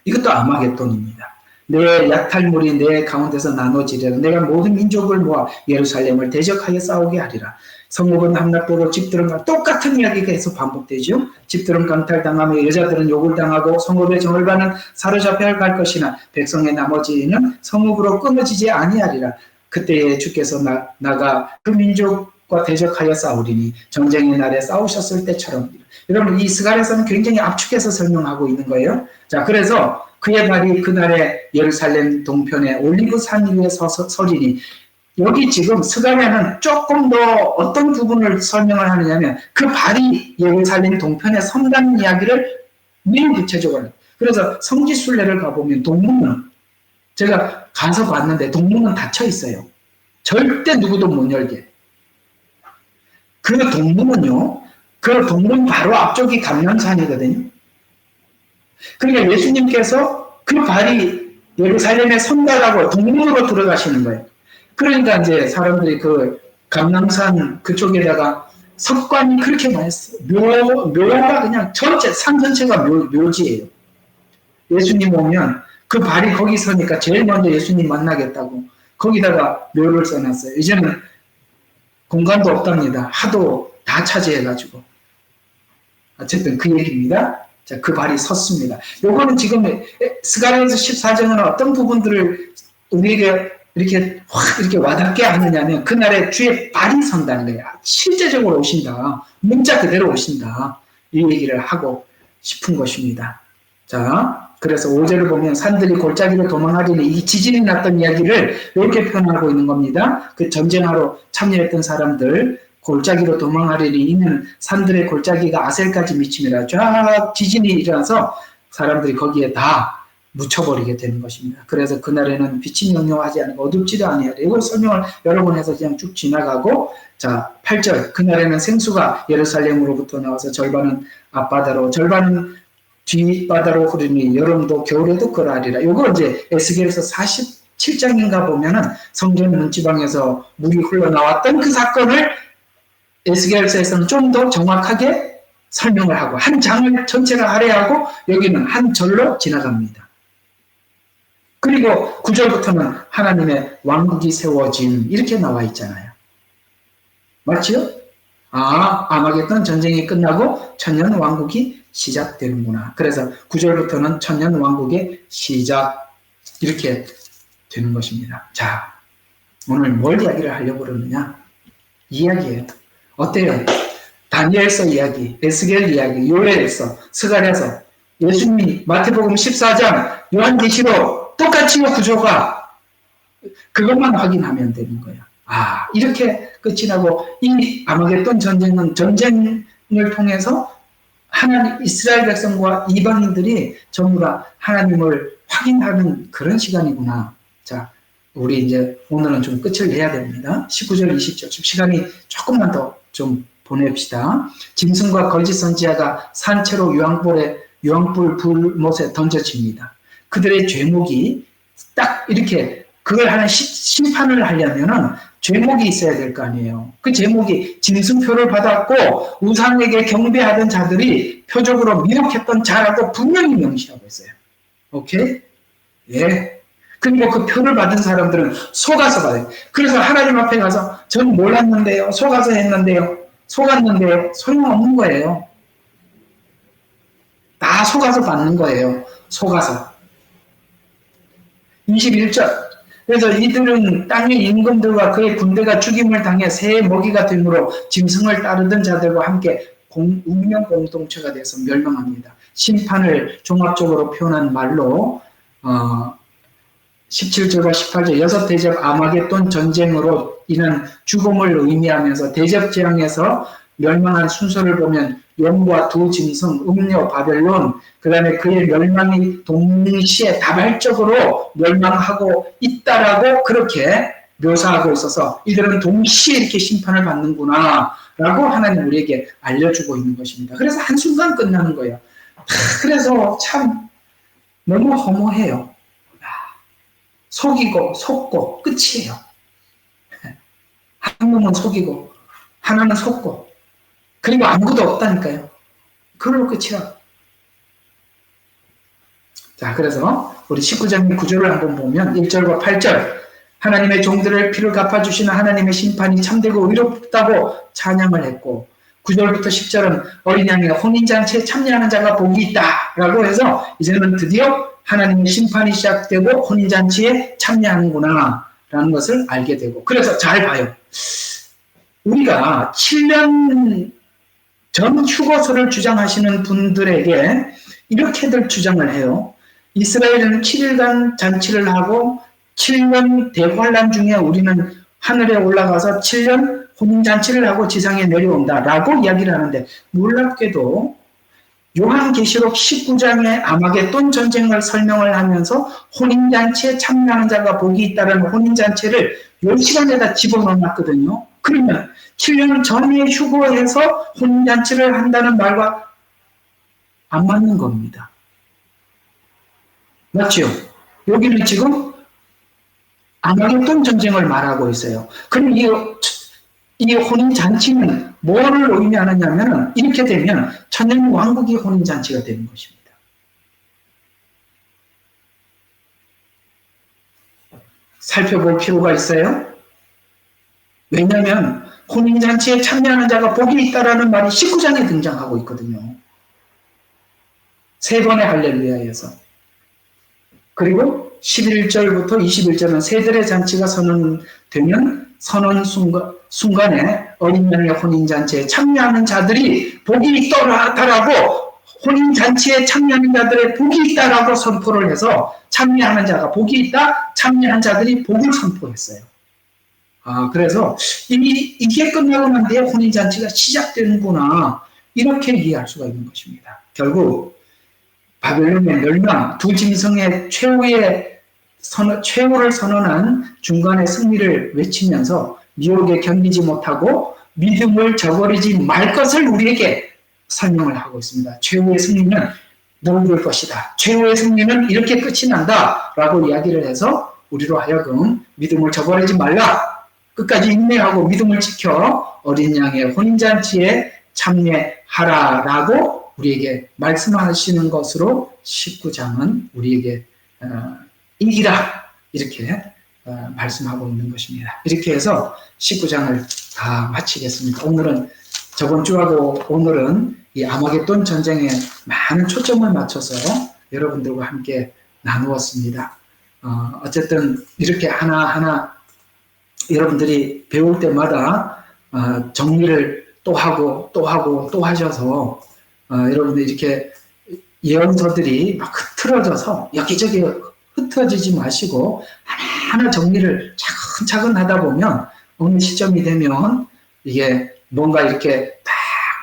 이것도 아마겟돈입니다. 내 약탈물이 내 가운데서 나눠지리라. 내가 모든 민족을 모아 예루살렘을 대적하여 싸우게 하리라. 성읍은 함락되고 집들은 똑같은 이야기가 계속 반복되죠. 집들은 강탈당하며 여자들은 욕을 당하고 성읍의 절반은 사로잡혀 갈 것이나 백성의 나머지는 성읍으로 끊어지지 아니하리라. 그때에 주께서 나가 그 민족과 대적하여 싸우리니 전쟁의 날에 싸우셨을 때처럼. 여러분 이 스가랴서는 굉장히 압축해서 설명하고 있는 거예요. 자, 그래서 그의 발이 그날에 예루살렘 동편에 올리브 산 위에 서리니, 여기 지금 스가랴는 조금 더 어떤 부분을 설명을 하느냐면 그 발이 예루살렘 동편에 선다는 이야기를 매우 구체적으로 해요. 그래서 성지순례를 가보면 동문은 제가 가서 봤는데 동문은 닫혀 있어요. 절대 누구도 못 열게. 그 동문은요, 그 동문 바로 앞쪽이 감람산이거든요. 그러니까 예수님께서 그 발이 예루살렘에 선다라고 동문으로 들어가시는 거예요. 그러니까 이제 사람들이 그 감람산 그쪽에다가 석관이 그렇게 많았어요. 묘가 그냥 전체, 산 전체가 묘지예요. 예수님 오면 그 발이 거기 서니까 제일 먼저 예수님 만나겠다고 거기다가 묘를 써놨어요. 이제는 공간도 없답니다. 하도 다 차지해가지고. 어쨌든 그 얘기입니다. 자, 그 발이 섰습니다. 요거는 지금 스가랴서 14장은 어떤 부분들을 우리에게 이렇게 와닿게 하느냐면 그날에 주의 발이 선다는 거예요. 실제적으로 오신다. 문자 그대로 오신다. 이 얘기를 하고 싶은 것입니다. 자, 그래서 5절을 보면 산들이 골짜기로 도망하리니 이 지진이 났던 이야기를 이렇게 표현하고 있는 겁니다. 그 전쟁하러 참여했던 사람들 골짜기로 도망하리니 이는 산들의 골짜기가 아셀까지 미침이라 쫙 지진이 일어나서 사람들이 거기에 다 묻혀버리게 되는 것입니다. 그래서 그날에는 빛이 명령하지 않고 어둡지도 아니하리. 이걸 설명을 여러 번 해서 그냥 쭉 지나가고, 자 8절 그날에는 생수가 예루살렘으로부터 나와서 절반은 앞바다로 절반은 뒷바다로 흐르니 여름도 겨울에도 그러하리라. 이거 이제 에스겔서 47장인가 보면은 성전 문지방에서 물이 흘러나왔던 그 사건을 에스겔서에서는 좀 더 정확하게 설명을 하고 한 장을 전체를 할애하고 여기는 한 절로 지나갑니다. 그리고 9절부터는 하나님의 왕국이 세워짐 이렇게 나와 있잖아요. 맞죠? 아마겟돈 전쟁이 끝나고 천년 왕국이 시작되는구나. 그래서 9절부터는 천년 왕국의 시작 이렇게 되는 것입니다. 자, 오늘 뭘 이야기를 하려고 그러느냐? 이야기예요. 어때요? 다니엘서 이야기, 에스겔 이야기, 요엘서, 스가랴서, 예수님이 마태복음 14장, 요한계시록 똑같이 구조가 그것만 확인하면 되는 거예요. 이렇게 끝이 나고 이 아마겟돈 전쟁은 전쟁을 통해서 하나님 이스라엘 백성과 이방인들이 전부 다 하나님을 확인하는 그런 시간이구나. 자, 우리 이제 오늘은 좀 끝을 내야 됩니다. 19절, 20절 시간이 조금만 더 좀 보냅시다. 짐승과 거짓 선지자가 산채로 유황불 불못에 던져집니다. 그들의 죄목이 딱 이렇게 그걸 하는 심판을 하려면은 죄목이 있어야 될 거 아니에요. 그 제목이 짐승표를 받았고 우상에게 경배하던 자들이 표적으로 미혹했던 자라고 분명히 명시하고 있어요. 오케이? 예. 그리고 그 표를 받은 사람들은 속아서 받아요. 그래서 하나님 앞에 가서 전 몰랐는데요. 속아서 했는데요. 속았는데요. 소용없는 거예요. 다 속아서 받는 거예요. 속아서. 21절 그래서 이들은 땅의 임금들과 그의 군대가 죽임을 당해 새의 먹이가 되므로 짐승을 따르던 자들과 함께 운명 공동체가 돼서 멸망합니다. 심판을 종합적으로 표현한 말로 17절과 18절 여섯 대접 아마겟돈 전쟁으로 인한 죽음을 의미하면서 대접 재앙에서 멸망한 순서를 보면 용과 두 짐승, 음료, 바벨론, 그 다음에 그의 멸망이 동시에 다발적으로 멸망하고 있다라고 그렇게 묘사하고 있어서 이들은 동시에 이렇게 심판을 받는구나 라고 하나님 우리에게 알려주고 있는 것입니다. 그래서 한순간 끝나는 거예요. 그래서 참 너무 허무해요. 속이고 속고 끝이에요. 한 놈은 속이고 하나는 속고 그리고 아무것도 없다니까요. 그걸로 끝이야. 자, 그래서 우리 19장 9절을 한번 보면 1절과 8절 하나님의 종들을 피를 갚아주시는 하나님의 심판이 참되고 의롭다고 찬양을 했고 9절부터 10절은 어린 양의 혼인잔치에 참여하는 자가 복이 있다 라고 해서 이제는 드디어 하나님의 심판이 시작되고 혼인잔치에 참여하는구나 라는 것을 알게 되고 그래서 잘 봐요. 우리가 7년 전 휴거소를 주장하시는 분들에게 이렇게들 주장을 해요. 이스라엘은 7일간 잔치를 하고 7년 대환란 중에 우리는 하늘에 올라가서 7년 혼인잔치를 하고 지상에 내려온다 라고 이야기를 하는데 놀랍게도 요한계시록 19장의 아마겟돈 전쟁을 설명을 하면서 혼인잔치에 참여하는 자가 복이 있다는 혼인잔치를 요 시간에다 집어넣어놨거든요. 그러면 7년 전에 휴거해서 혼인잔치를 한다는 말과 안 맞는 겁니다. 맞죠? 여기는 지금 아마겟돈 전쟁을 말하고 있어요. 그럼 이 혼인잔치는 뭐를 의미하느냐면 이렇게 되면 천년 왕국이 혼인잔치가 되는 것입니다. 살펴볼 필요가 있어요. 왜냐하면 혼인잔치에 참여하는 자가 복이 있다라는 말이 19장에 등장하고 있거든요. 세 번의 할렐루야에서. 그리고 11절부터 21절은 새들의 잔치가 선언되면 선언 순간에 어린 양의 혼인잔치에 참여하는 자들이 복이 있다라고 혼인잔치에 참여하는 자들의 복이 있다라고 선포를 해서 참여하는 자가 복이 있다, 참여한 자들이 복을 선포했어요. 그래서 이게 끝나고 난 뒤에 혼인잔치가 시작되는구나 이렇게 이해할 수가 있는 것입니다. 결국 바벨론의 멸망, 두 짐승의 최후를 선언한 중간의 승리를 외치면서 미혹에 견디지 못하고 믿음을 저버리지 말 것을 우리에게 설명을 하고 있습니다. 최후의 승리는 누구일 것이다. 최후의 승리는 이렇게 끝이 난다 라고 이야기를 해서 우리로 하여금 믿음을 저버리지 말라. 끝까지 인내하고 믿음을 지켜 어린 양의 혼인잔치에 참여하라라고 우리에게 말씀하시는 것으로 19장은 우리에게 이기라 이렇게 말씀하고 있는 것입니다. 이렇게 해서 19장을 다 마치겠습니다. 오늘은 저번 주하고 오늘은 이 아마겟돈 전쟁에 많은 초점을 맞춰서 여러분들과 함께 나누었습니다. 어쨌든 이렇게 하나하나 여러분들이 배울 때마다 정리를 또 하고 또 하셔서 여러분들 이렇게 예언서들이 막 흐트러져서 여기저기 흩어지지 마시고 하나하나 정리를 차근차근 하다 보면 어느 시점이 되면 이게 뭔가 이렇게 딱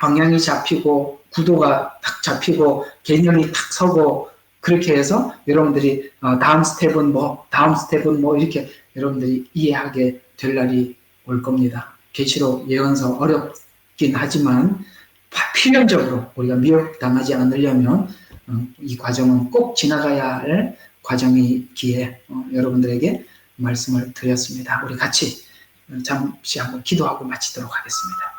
방향이 잡히고 구도가 딱 잡히고 개념이 딱 서고 그렇게 해서 여러분들이 다음 스텝은 뭐 이렇게 여러분들이 이해하게 될 날이 올 겁니다. 계시록 예언서 어렵긴 하지만 필연적으로 우리가 미혹당하지 않으려면 이 과정은 꼭 지나가야 할 과정이기에 여러분들에게 말씀을 드렸습니다. 우리 같이 잠시 한번 기도하고 마치도록 하겠습니다.